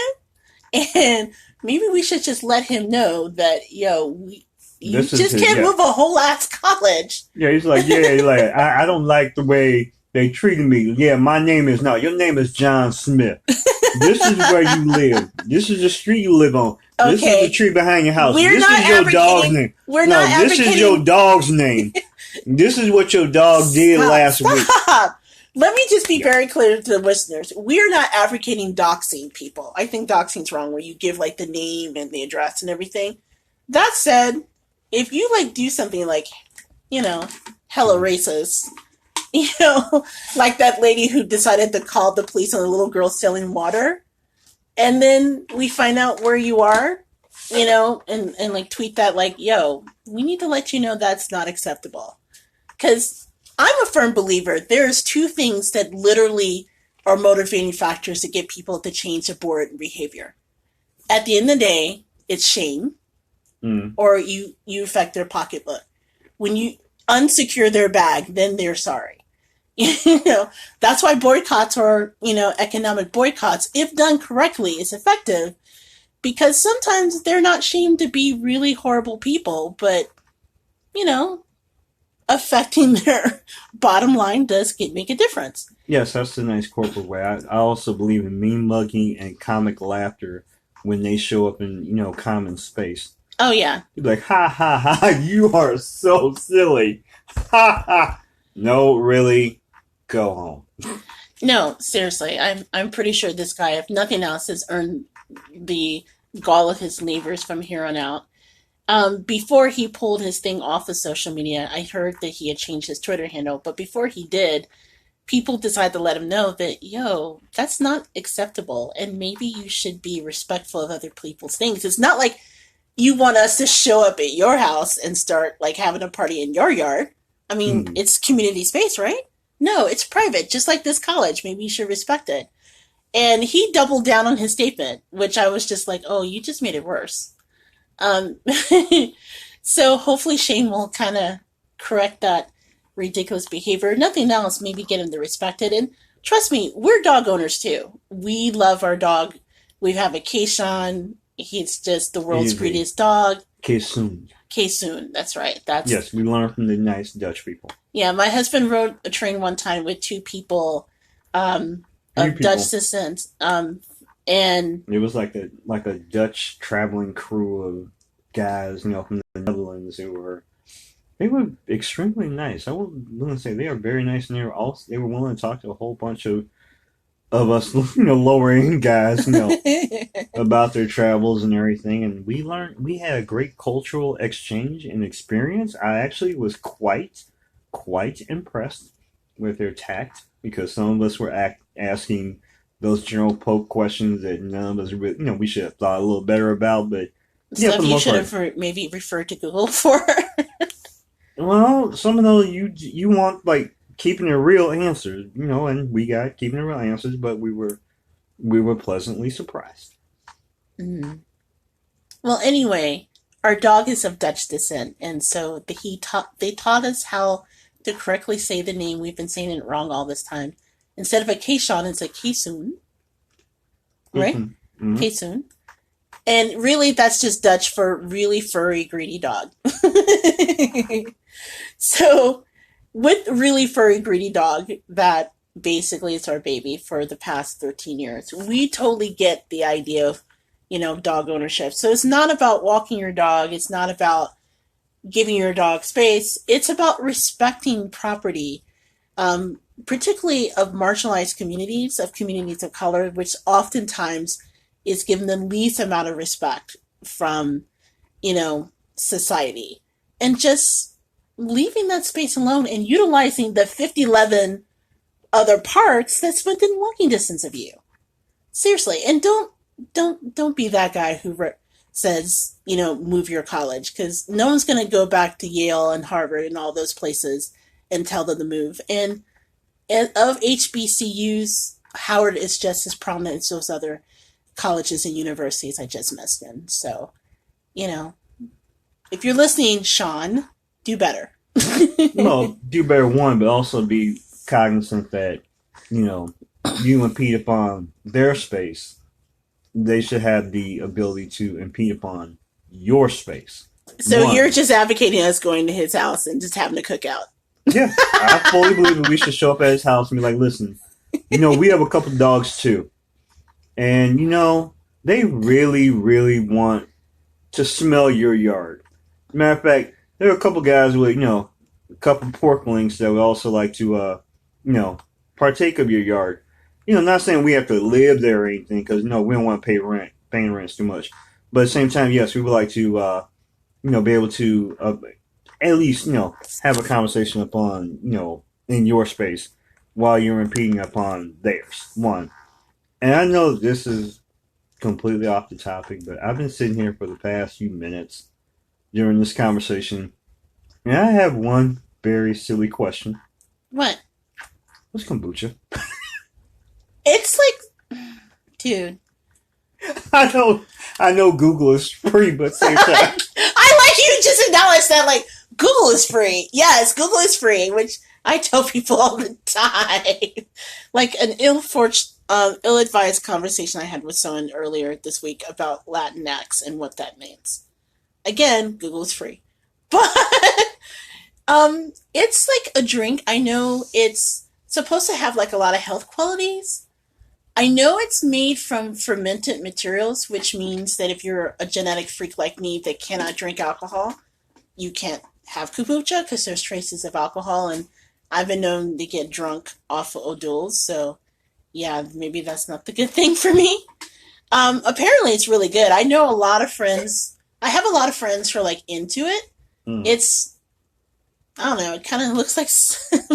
and maybe we should just let him know that, you just can't move a whole ass college. Yeah, he's like, I don't like the way they treated me. Yeah, my name is not. Your name is John Smith. This is where you live. This is the street you live on. Okay. This is the tree behind your house. This is your dog's name. This is your dog's name. This is what your dog did last week. Let me just be very clear to the listeners. We're not advocating doxing people. I think doxing's wrong, where you give the name and the address and everything. That said, if you do something hella racist, like that lady who decided to call the police on a little girl selling water, and then we find out where you are, and tweet that yo, we need to let you know that's not acceptable. Because I'm a firm believer there's two things that literally are motivating factors to get people to change aberrant behavior. At the end of the day, it's shame, or you affect their pocketbook. When you unsecure their bag, then they're sorry. That's why boycotts or, economic boycotts, if done correctly, is effective, because sometimes they're not shamed to be really horrible people, but, affecting their bottom line does make a difference. Yes, that's the nice corporate way. I also believe in meme mugging and comic laughter when they show up in, common space. Oh, yeah. You'd be like, ha ha ha, you are so silly. Ha ha. No, really, go home. No, seriously, I'm pretty sure this guy, if nothing else, has earned the gall of his neighbors from here on out. Before he pulled his thing off of social media, I heard that he had changed his Twitter handle, but before he did, people decided to let him know that, that's not acceptable, and maybe you should be respectful of other people's things. It's not like you want us to show up at your house and start, having a party in your yard. I mean, It's community space, right? No, it's private, just like this college. Maybe you should respect it. And he doubled down on his statement, which I was just like, oh, you just made it worse. So hopefully Shane will kind of correct that ridiculous behavior. Nothing else, maybe get him to respect it. And trust me, we're dog owners too. We love our dog. We have a Kayshawn. He's just the world's greediest dog. Kaysoon. Kaysoon, that's right. Yes, we learned from the nice Dutch people. Yeah, my husband rode a train one time with two people of Dutch descent. And it was like a Dutch traveling crew of guys, from the Netherlands who were extremely nice. I would want to say they are very nice, and they were willing to talk to a whole bunch of us, lower end guys, about their travels and everything. And we had a great cultural exchange and experience. I actually was quite impressed with their tact, because some of us were asking those general poke questions that none of us really, we should have thought a little better about, but stuff you should have maybe referred to Google for. Well, some of those you want keeping the real answers, and we got keeping the real answers, but we were pleasantly surprised. Mm. Well, anyway, our dog is of Dutch descent, and so they taught us how to correctly say the name. We've been saying it wrong all this time. Instead of a Kayshawn, it's a Kaysoon, right? Mm-hmm. Kaysoon. And really, that's just Dutch for really furry, greedy dog. So, with really furry, greedy dog, that basically is our baby for the past 13 years. We totally get the idea of, dog ownership. So it's not about walking your dog. It's not about giving your dog space. It's about respecting property, particularly of marginalized communities of color, which oftentimes is given the least amount of respect from, society. And just leaving that space alone and utilizing the 11 other parks that's within walking distance of you. Seriously. And don't be that guy who says, move your college, because no one's going to go back to Yale and Harvard and all those places and tell them to move. And of HBCUs, Howard is just as prominent as those other colleges and universities I just mentioned. So, if you're listening, Sean, do better. Well, do better, one, but also be cognizant that, you impede upon their space. They should have the ability to impede upon your space. So you're just advocating us going to his house and just having a cookout. Yeah, I fully believe that we should show up at his house and be like, listen, we have a couple dogs too. And, they really, really want to smell your yard. Matter of fact, there are a couple guys with, a couple porklings that would also like to, partake of your yard. Not saying we have to live there or anything, because, we don't want to paying rent too much. But at the same time, yes, we would like to, be able to at least, have a conversation upon, in your space while you're impeding upon theirs. One. And I know this is completely off the topic, but I've been sitting here for the past few minutes during this conversation, and I have one very silly question. What? What's kombucha? It's like, dude. I I know Google is free, but same time. I like you just acknowledge that, like, Google is free. Yes, Google is free, which I tell people all the time. Like an ill-advised conversation I had with someone earlier this week about Latinx and what that means. Again, Google is free. But it's like a drink. I know it's supposed to have like a lot of health qualities. I know it's made from fermented materials, which means that if you're a genetic freak like me that cannot drink alcohol, you can't have kombucha because there's traces of alcohol, and I've been known to get drunk off of O'Doul's, so yeah, maybe that's not the good thing for me. Apparently it's really good. I know a lot of friends. I have a lot of friends who are like into it. It's, I don't know, it kind of looks like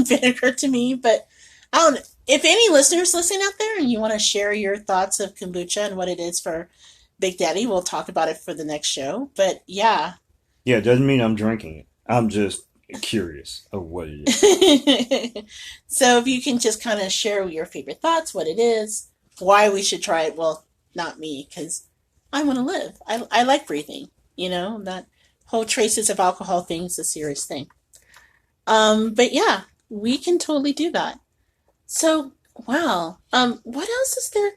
vinegar to me, but I don't know. If any listeners listening out there and you want to share your thoughts of kombucha and what it is for Big Daddy, we'll talk about it for the next show. But yeah. Yeah, it doesn't mean I'm drinking it. I'm just curious of what it is. So if you can just kind of share your favorite thoughts, what it is, why we should try it. Well, not me, because I want to live. I like breathing. You know, that whole traces of alcohol thing is a serious thing. But yeah, we can totally do that. So, wow. What else is there?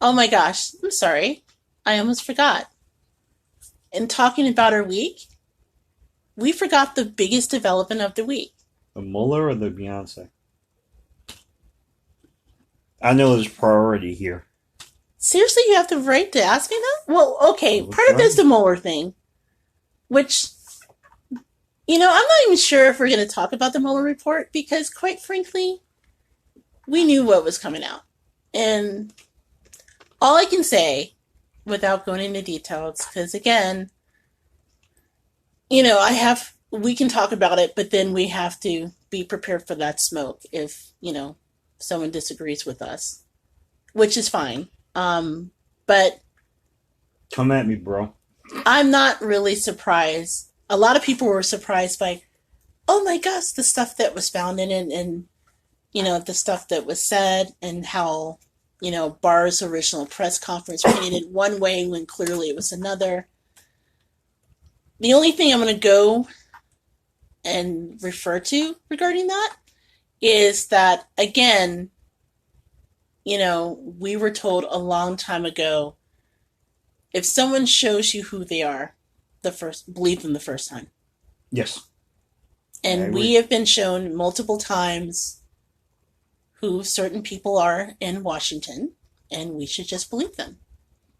Oh my gosh. I'm sorry. I almost forgot. In talking about our week, we forgot the biggest development of the week. The Mueller or the Beyonce? I know there's priority here. Seriously, you have the right to ask me that? Well, okay. Part of it is the Mueller thing, which, you know, I'm not even sure if we're going to talk about the Mueller report because, quite frankly, we knew what was coming out. And all I can say, without going into details, because again, you know, we can talk about it, but then we have to be prepared for that smoke if, you know, someone disagrees with us, which is fine. But come at me, bro. I'm not really surprised. A lot of people were surprised by, oh my gosh, the stuff that was found in it and you know, the stuff that was said and how, you know, Barr's original press conference painted it one way when clearly it was another. The only thing I'm going to go and refer to regarding that is that, again, you know, we were told a long time ago, if someone shows you who they are, believe them the first time. Yes. And we have been shown multiple times who certain people are in Washington, and we should just believe them.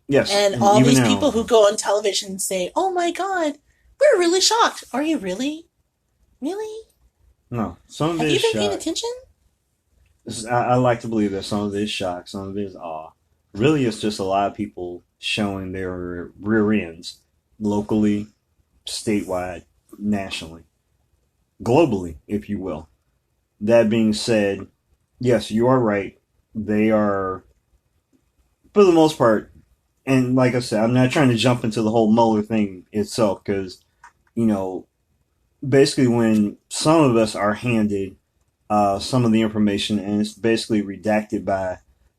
Yes. And all these people who go on television and say, oh my God, we're really shocked. Are you really? Really? No. Some of it is shock. Have you been paying attention? I like to believe that some of it is shock, some of it is awe. Really, it's just a lot of people showing their rear ends locally, statewide, nationally, globally, if you will. That being said, yes, you are right. They are, for the most part, and like I said, I'm not trying to jump into the whole Mueller thing itself because, you know, basically when some of us are handed some of the information and it's basically redacted by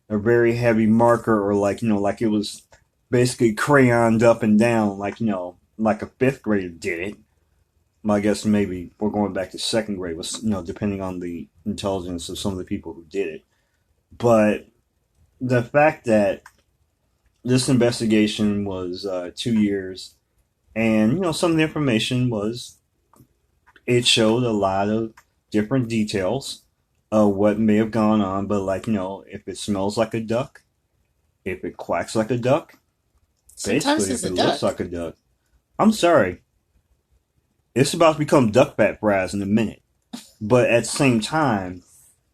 a very heavy marker or like, you know, like it was basically crayoned up and down, like, you know, like a fifth grader did it. I guess maybe we're going back to second grade, you know, depending on the intelligence of some of the people who did it. But the fact that this investigation was 2 years, and you know, some of the information it showed a lot of different details of what may have gone on. But like, you know, if it smells like a duck, if it quacks like a duck, sometimes basically if it looks like a duck, I'm sorry. It's about to become duck fat fries in a minute. But at the same time,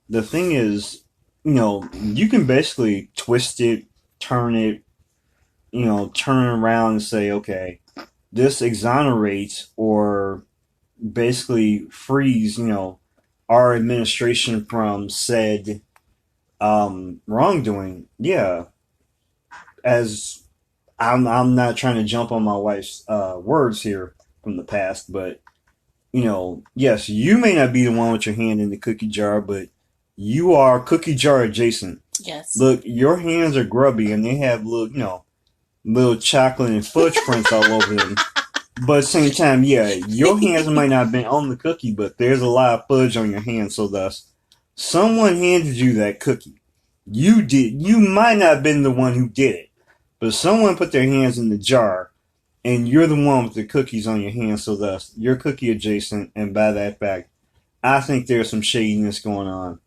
the thing is, you know, you can basically twist it, turn it, you know, turn it around and say, okay, this exonerates or basically frees, you know, our administration from said wrongdoing. Yeah. As I'm not trying to jump on my wife's words here from the past, but you know, yes, you may not be the one with your hand in the cookie jar, but you are cookie jar adjacent. Yes. Look, your hands are grubby and they have little, you know, little chocolate and fudge prints all over them. But at the same time, yeah, your hands might not have been on the cookie, but there's a lot of fudge on your hands, so thus someone handed you that cookie. You might not have been the one who did it, but someone put their hands in the jar, and you're the one with the cookies on your hands, so thus you're cookie adjacent, and by that fact, I think there's some shadiness going on.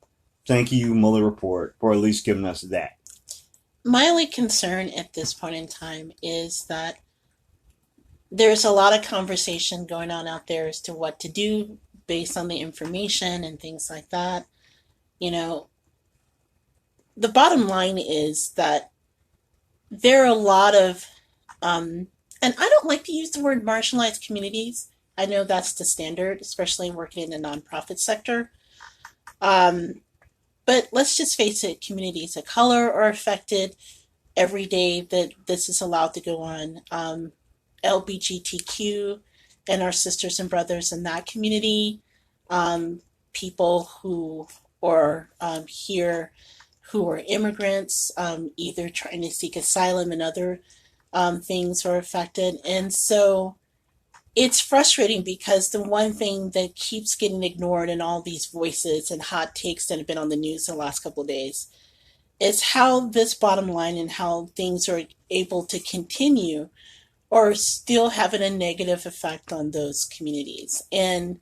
Thank you, Mueller Report, for at least giving us that. My only concern at this point in time is that there's a lot of conversation going on out there as to what to do based on the information and things like that. You know, the bottom line is that there are a lot of, and I don't like to use the word marginalized communities. I know that's the standard, especially working in the nonprofit sector. Um, but let's just face it, communities of color are affected every day that this is allowed to go on. LGBTQ and our sisters and brothers in that community, people who are here who are immigrants, either trying to seek asylum and other things are affected. And so it's frustrating because the one thing that keeps getting ignored in all these voices and hot takes that have been on the news in the last couple of days is how this bottom line and how things are able to continue or still having a negative effect on those communities. And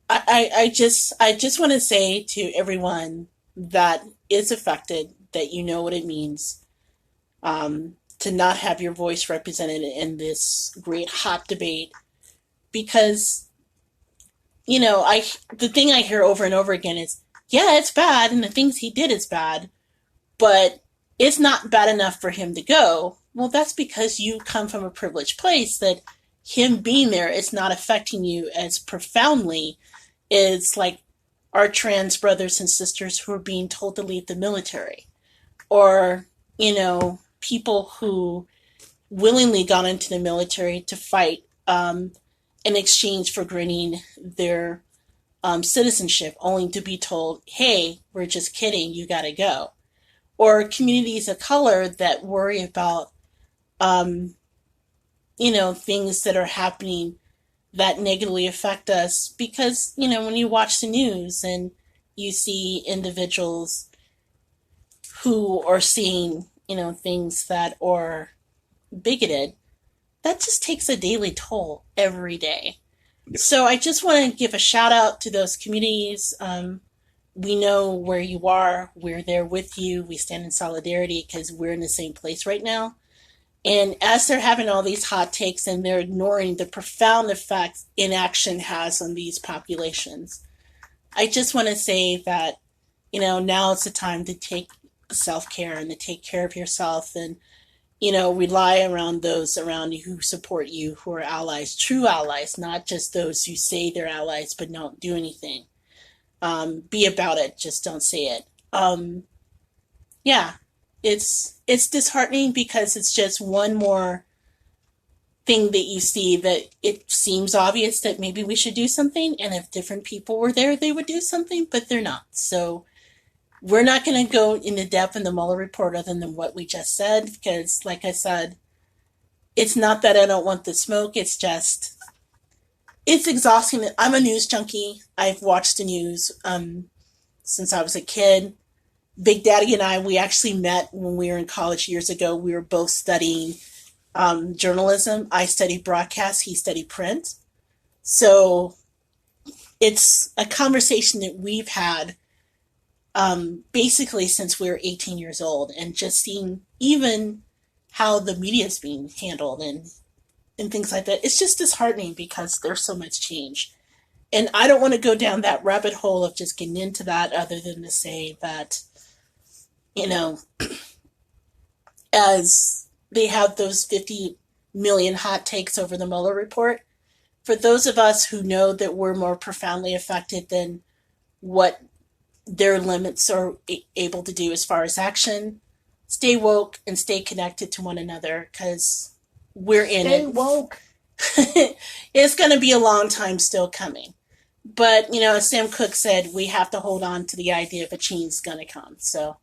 I just want to say to everyone that is affected that you know what it means to not have your voice represented in this great hot debate, because the thing I hear over and over again is, yeah, it's bad and the things he did is bad, but it's not bad enough for him to go. Well, that's because you come from a privileged place that him being there is not affecting you as profoundly as like our trans brothers and sisters who are being told to leave the military, or people who willingly got into the military to fight in exchange for granting their citizenship, only to be told, hey, we're just kidding, you gotta go. Or communities of color that worry about things that are happening that negatively affect us because, when you watch the news and you see individuals who are seeing, things that are bigoted, that just takes a daily toll every day. So I just want to give a shout out to those communities. We know where you are. We're there with you. We stand in solidarity because we're in the same place right now. And as they're having all these hot takes and they're ignoring the profound effects inaction has on these populations, I just want to say that, now is the time to take self-care and to take care of yourself and, rely around those around you who support you, who are allies, true allies, not just those who say they're allies but don't do anything. Be about it, just don't say it. Yeah, it's disheartening because it's just one more thing that you see that it seems obvious that maybe we should do something, and if different people were there, they would do something, but they're not. So we're not going to go into depth in the Mueller report other than what we just said, because, like I said, it's not that I don't want the smoke. It's just, it's exhausting. I'm a news junkie. I've watched the news since I was a kid. Big Daddy and I, we actually met when we were in college years ago. We were both studying journalism. I studied broadcast. He studied print. So it's a conversation that we've had basically since we were 18 years old, and just seeing even how the media is being handled and things like that. It's just disheartening because there's so much change. And I don't want to go down that rabbit hole of just getting into that other than to say that, as they have those 50 million hot takes over the Mueller report, for those of us who know that we're more profoundly affected than what their limits are able to do as far as action, stay woke and stay connected to one another, because we're in it. Stay woke. It's going to be a long time still coming. But, as Sam Cooke said, we have to hold on to the idea of a change is going to come. So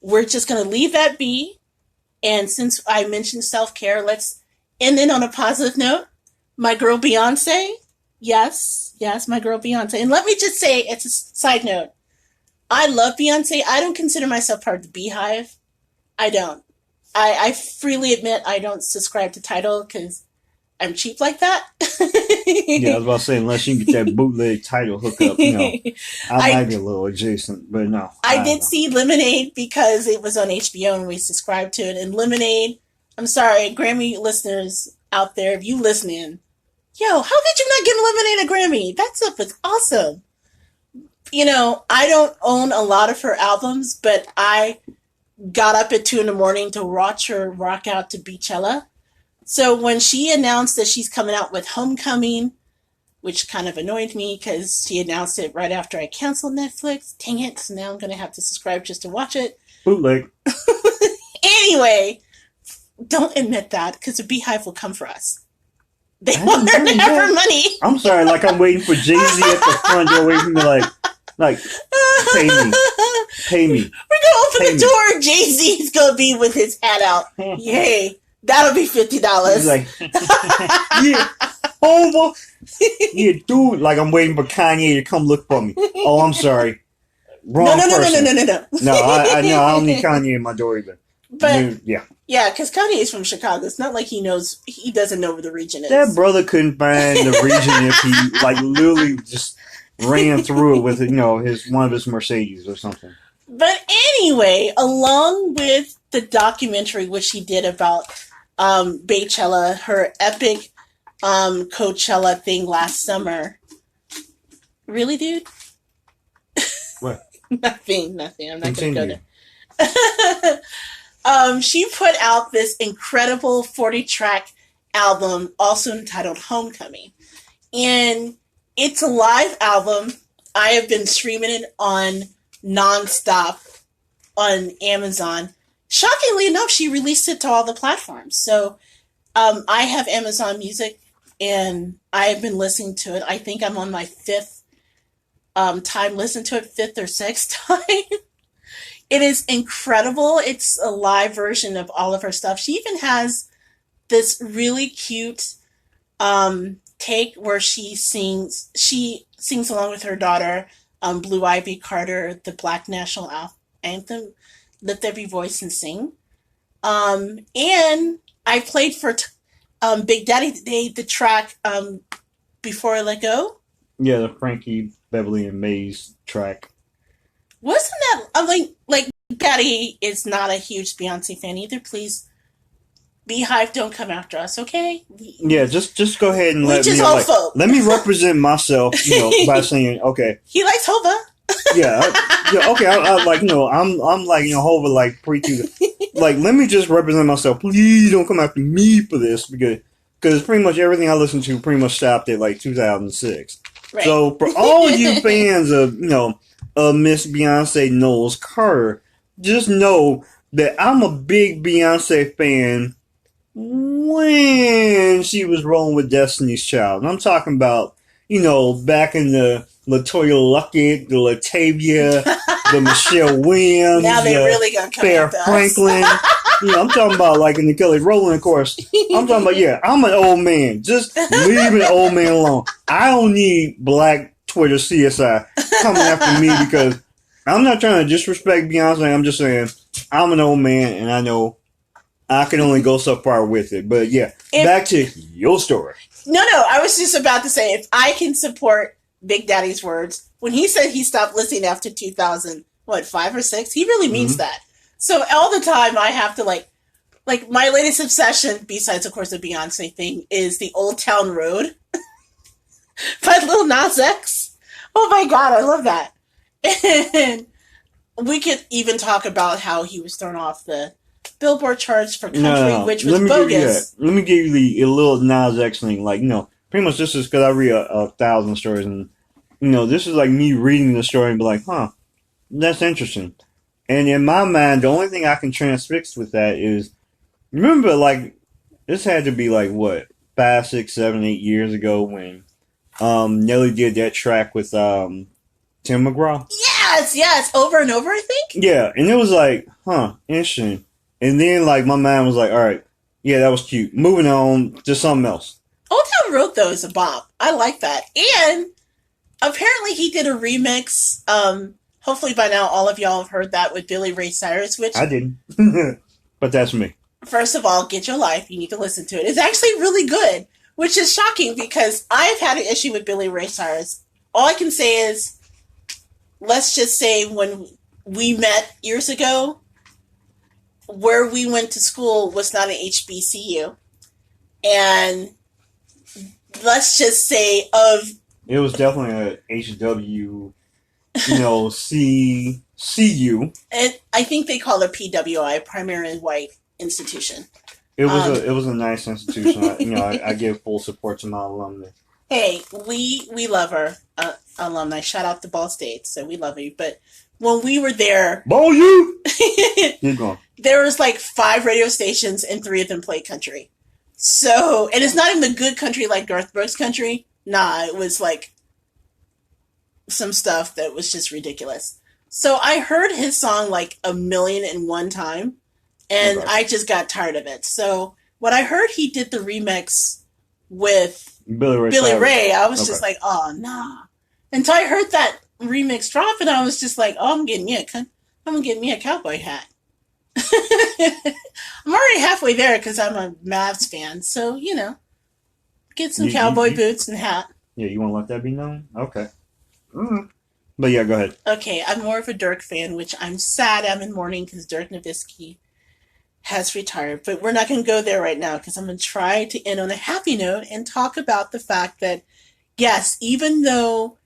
we're just going to leave that be. And since I mentioned self-care, let's end it on a positive note. My girl Beyonce. Yes, my girl Beyonce. And let me just say, it's a side note. I love Beyonce. I don't consider myself part of the Beehive. I don't. I freely admit I don't subscribe to Tidal because I'm cheap like that. Yeah, I was about to say, unless you can get that bootleg Tidal hookup, I might be a little adjacent, but no. I did see Lemonade because it was on HBO and we subscribed to it. And Lemonade, I'm sorry, Grammy listeners out there, if you listening, yo, how could you not give Lemonade a Grammy? That stuff was awesome. I don't own a lot of her albums, but I got up at 2 a.m. to watch her rock out to Beachella. So when she announced that she's coming out with Homecoming, which kind of annoyed me because she announced it right after I canceled Netflix. Dang it. So now I'm going to have to subscribe just to watch it. Bootleg. Anyway, don't admit that because the Beehive will come for us. They want her to have her money. I'm sorry, like I'm waiting for Jay-Z at the front door waiting for me like, pay me. We're going to open the door. Jay-Z's going to be with his hat out. Yay. That'll be $50. He's like, yeah, over. Yeah, dude. Like I'm waiting for Kanye to come look for me. Oh, I'm sorry. Wrong person. No. No, I don't need Kanye in my door either. But yeah, because Kanye is from Chicago. It's not like he doesn't know where the region is. That brother couldn't find the region if he literally just ran through it with one of his Mercedes or something. But anyway, along with the documentary which he did about Baychella, her epic Coachella thing last summer. Really, dude? What? Nothing. I'm not going to go there. She put out this incredible 40-track album, also entitled Homecoming. And it's a live album. I have been streaming it on nonstop on Amazon. Shockingly enough, she released it to all the platforms. So I have Amazon Music, and I have been listening to it. I think I'm on my fifth time listening to it, fifth or sixth time. It is incredible. It's a live version of all of her stuff. She even has this really cute take where she sings along with her daughter, Blue Ivy Carter, the Black National Anthem, Lift Every Voice and Sing. And I played for Big Daddy today the track Before I Let Go. Yeah, the Frankie, Beverly, and Maze track. Wasn't that like Daddy is not a huge Beyonce fan either. Please, Beehive, don't come after us, okay? Yeah, just go ahead and let me represent myself, by saying okay. He likes Hova. Yeah, okay. I'm Hova pre-2. Let me just represent myself. Please don't come after me for this because pretty much everything I listened to pretty much stopped at 2006. Right. So for all you fans of Miss Beyonce Knowles Carter, just know that I'm a big Beyonce fan when she was rolling with Destiny's Child. And I'm talking about, back in the LaToya Luckett, the Latavia, the Michelle Williams, now they really gonna come Fair Franklin. I'm talking about in the Kelly Rowland, of course. I'm talking about, I'm an old man. Just leave an old man alone. I don't need Black Twitter CSI coming after me because I'm not trying to disrespect Beyonce. I'm just saying I'm an old man and I know I can only go so far with it. But back to your story. No, I was just about to say, if I can support Big Daddy's words, when he said he stopped listening after 2000, 5 or 6, he really means that. So all the time I have to like my latest obsession, besides of course the Beyonce thing, is the Old Town Road by Lil Nas X. Oh my God, I love that. And we could even talk about how he was thrown off the Billboard charts for country, which was bogus. Let me give you a little Nas X thing. Pretty much this is because I read 1,000 stories, and this is me reading the story and be like, huh, that's interesting. And in my mind, the only thing I can transfix with that is, remember, this had to be 5, 6, 7, 8 years ago when Nelly did that track with Tim McGraw. Yes, over and over, I think. Yeah, and it was interesting. And then, like, my mind was like, all right, yeah, that was cute. Moving on to something else. Old Town Road, though, is a bop. I like that. And apparently he did a remix. Hopefully by now all of y'all have heard that with Billy Ray Cyrus, which... I didn't. But that's me. First of all, get your life. You need to listen to it. It's actually really good, which is shocking because I've had an issue with Billy Ray Cyrus. All I can say is, let's just say when we met years ago, where we went to school was not an HBCU. And let's just say it was definitely a HW, CU. And I think they call it PWI, primarily white institution. It was a nice institution. I give full support to my alumni. Hey, we love our alumni. Shout out to Ball State, so we love you. But when we were there, Ball you. Keep going. There was like 5 radio stations and 3 of them played country. So, and it's not even the good country like Garth Brooks country. Nah, it was like some stuff that was just ridiculous. So I heard his song like 1,000,001 times, and I just got tired of it. So when I heard he did the remix with Billy Ray, I was just like, oh, nah. Until I heard that remix drop, and I was just like, oh, I'm gonna get me a cowboy hat. I'm already halfway there because I'm a Mavs fan, so get some cowboy boots and hat. Yeah, you want to let that be known? Okay. Mm-hmm. But yeah, go ahead. Okay, I'm more of a Dirk fan, which I'm sad I'm in mourning because Dirk Nowitzki has retired. But we're not going to go there right now because I'm going to try to end on a happy note and talk about the fact that, yes, even though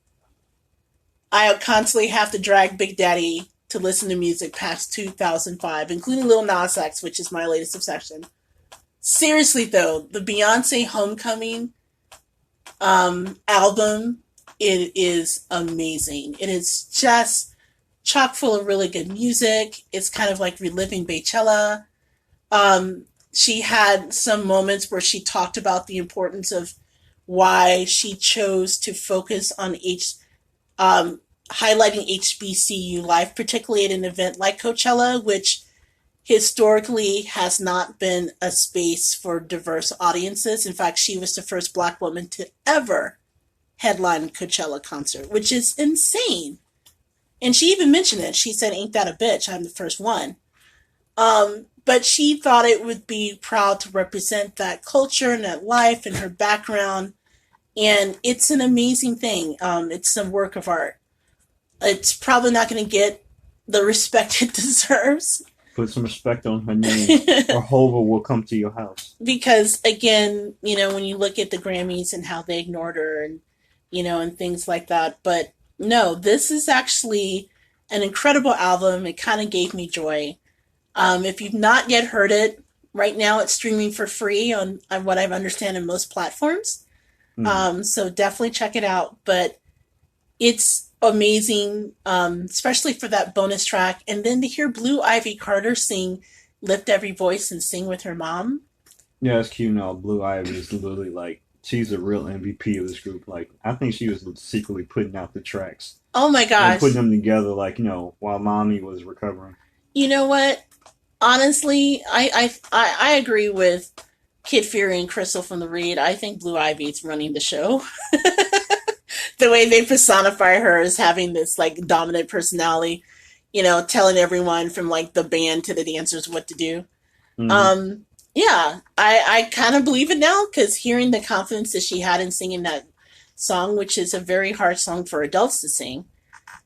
I constantly have to drag Big Daddy to listen to music past 2005, including Lil Nas X, which is my latest obsession. Seriously, though, the Beyonce Homecoming album, it is amazing. It is just chock full of really good music. It's kind of like reliving Beychella. She had some moments where she talked about the importance of why she chose to focus on highlighting HBCU life, particularly at an event like Coachella, which historically has not been a space for diverse audiences. In fact, she was the first Black woman to ever headline a Coachella concert, which is insane. And she even mentioned it. She said, ain't that a bitch? I'm the first one. But she thought it would be proud to represent that culture and that life and her background. And it's an amazing thing. It's some work of art. It's probably not going to get the respect it deserves. Put some respect on her name, or Hova will come to your house. Because, again, when you look at the Grammys and how they ignored her and, and things like that. But, no, this is actually an incredible album. It kind of gave me joy. If you've not yet heard it, right now it's streaming for free on what I understand in most platforms. So definitely check it out. But it's amazing, especially for that bonus track. And then to hear Blue Ivy Carter sing Lift Every Voice and sing with her mom. Yeah, it's cute now. Blue Ivy is literally like, she's a real MVP of this group. Like, I think she was secretly putting out the tracks. Oh my gosh. And putting them together, like, while Mommy was recovering. You know what? Honestly, I agree with Kid Fury and Crystal from The Read. I think Blue Ivy's running the show. The way they personify her as having this like dominant personality, telling everyone from like the band to the dancers what to do. Mm-hmm. Yeah, I kind of believe it now because hearing the confidence that she had in singing that song, which is a very hard song for adults to sing.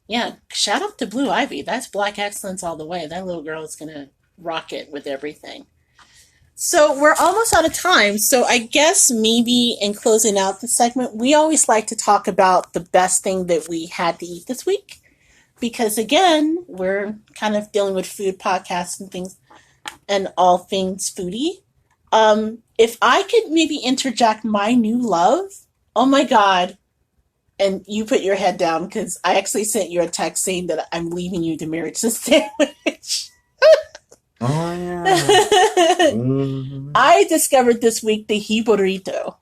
Yeah, shout out to Blue Ivy. That's Black excellence all the way. That little girl is going to rock it with everything. So we're almost out of time. So I guess maybe in closing out the segment, we always like to talk about the best thing that we had to eat this week. Because again, we're kind of dealing with food podcasts and things and all things foodie. If I could maybe interject my new love, oh my God. And you put your head down because I actually sent you a text saying that I'm leaving you to marriage to sandwich. Oh, yeah. Mm-hmm. I discovered this week the jibarito,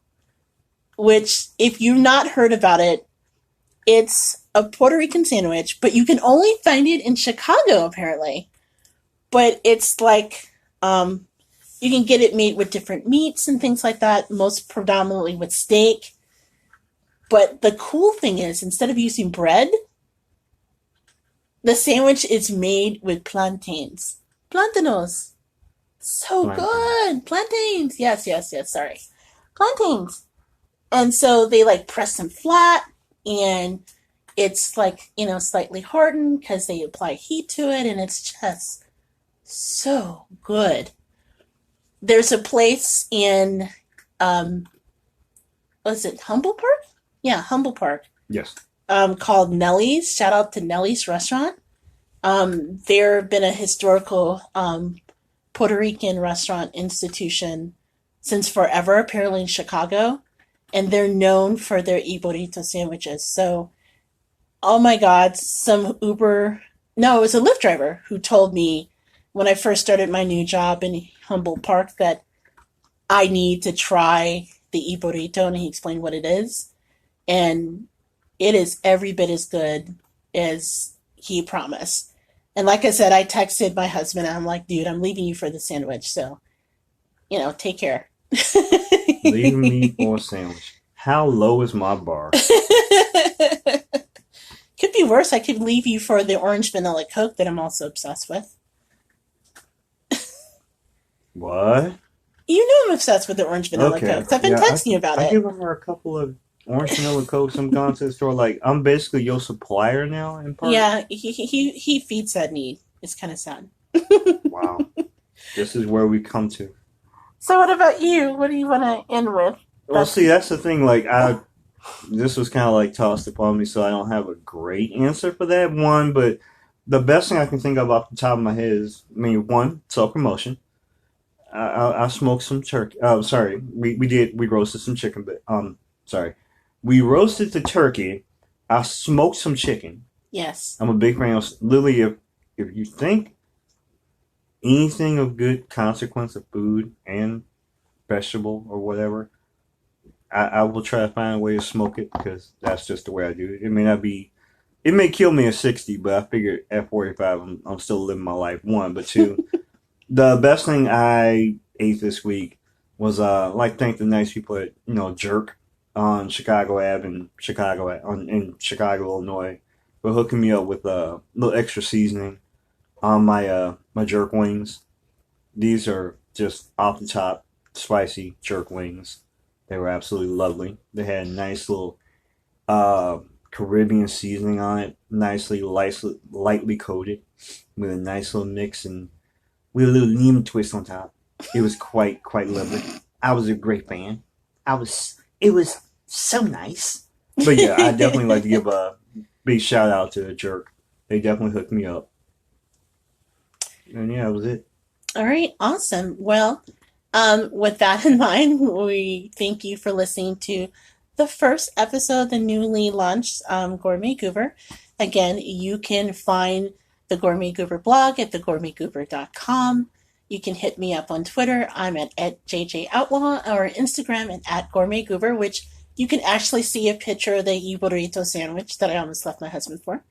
which, if you've not heard about it, it's a Puerto Rican sandwich, but you can only find it in Chicago, apparently. But it's like You can get it made with different meats and things like that, most predominantly with steak. But the cool thing is, instead of using bread, the sandwich is made with plantains. Plantanos. So good. Plantains. Yes, sorry. Plantains. And so they like press them flat, and it's like, slightly hardened because they apply heat to it, and it's just so good. There's a place in, was it Humble Park? Yeah, Humble Park. Yes. Called Nellie's. Shout out to Nellie's Restaurant. They've been a historical Puerto Rican restaurant institution since forever, apparently in Chicago. And they're known for their burrito sandwiches. So, oh my God, it was a Lyft driver who told me when I first started my new job in Humble Park that I need to try the burrito, and he explained what it is. And it is every bit as good as he promised. And like I said, I texted my husband, and I'm like, dude, I'm leaving you for the sandwich. So, take care. Leave me for a sandwich. How low is my bar? Could be worse. I could leave you for the orange vanilla Coke that I'm also obsessed with. What? You know I'm obsessed with the orange vanilla Coke. I've been texting you about it. I gave her a couple of orange vanilla Coke, some gone to the store. Like, I'm basically your supplier now in part. Yeah, he feeds that need. It's kind of sad. Wow. This is where we come to. So what about you? What do you want to end with? Well, see, that's the thing. Like, this was kind of like tossed upon me, so I don't have a great answer for that one. But the best thing I can think of off the top of my head is, one, self-promotion. I smoked some turkey. Oh, sorry. We roasted some chicken, but, sorry. We roasted the turkey. I smoked some chicken. Yes. I'm a big fan of, literally, if you think anything of good consequence of food and vegetable or whatever, I will try to find a way to smoke it, because that's just the way I do it. It may kill me at 60, but I figure at 45, I'm still living my life. One, but two, the best thing I ate this week was, thank the nice people at, Jerk on Chicago Ave in Chicago, Illinois, for hooking me up with a little extra seasoning on my jerk wings. These are just off the top spicy jerk wings. They were absolutely lovely. They had a nice little Caribbean seasoning on it, lightly coated, with a nice little mix and with a little lemon twist on top. It was quite lovely. I was a great fan. It was so nice. But yeah, I definitely like to give a big shout out to Jerk. They definitely hooked me up. And yeah, that was it. All right, awesome. Well, with that in mind, we thank you for listening to the first episode of the newly launched Gourmet Goober. Again, you can find the Gourmet Goober blog at thegourmetgoober.com. You can hit me up on Twitter. I'm at JJOutlaw, or Instagram at Gourmet Goober, which you can actually see a picture of the burrito sandwich that I almost left my husband for.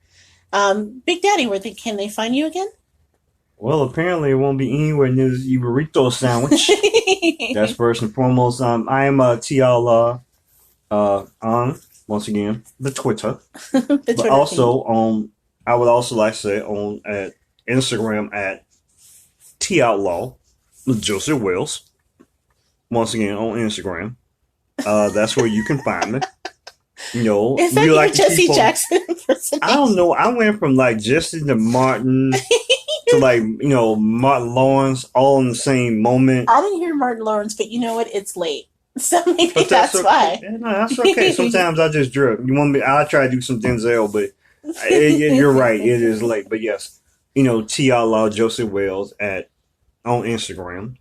Big Daddy, can they find you again? Well, apparently it won't be anywhere near the burrito sandwich. That's first and foremost. I am T.Outlaw on, once again, the Twitter. But also, I would also like to say at Instagram at T.Outlaw with Joseph Wells. Once again, on Instagram. That's where you can find me. Is that your Jesse Jackson impersonation? I don't know. I went from Jesse to Martin to Martin Lawrence all in the same moment. I didn't hear Martin Lawrence, but you know what? It's late. So maybe that's why. Yeah, no, that's okay. Sometimes I just drip. I try to do some Denzel, but you're right. It is late. But yes, T.Outlaw Joseph Wells on Instagram.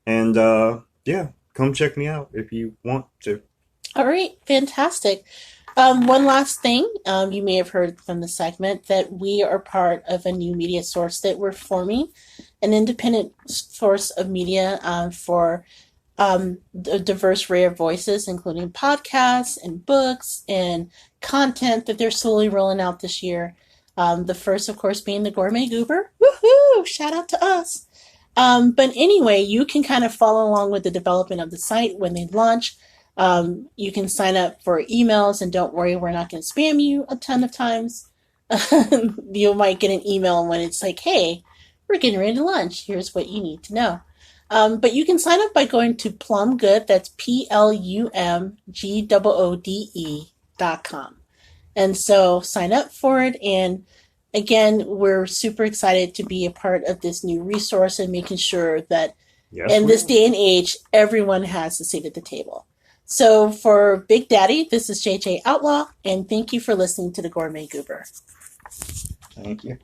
And yeah, come check me out if you want to. All right, fantastic. One last thing, you may have heard from the segment that we are part of a new media source that we're forming, an independent source of media for a diverse array of voices, including podcasts and books and content that they're slowly rolling out this year. The first, of course, being the Gourmet Goober. Woohoo! Shout out to us. But anyway, you can kind of follow along with the development of the site when they launch. You can sign up for emails, and don't worry, we're not going to spam you a ton of times. You might get an email when it's like, hey, we're getting ready to launch. Here's what you need to know. But you can sign up by going to PlumGoode, that's PLUMGOODE.com. And so sign up for it. And again, we're super excited to be a part of this new resource and making sure that in this day and age, everyone has a seat at the table. So for Big Daddy, this is JJ Outlaw, and thank you for listening to the Gourmet Goober. Thank you.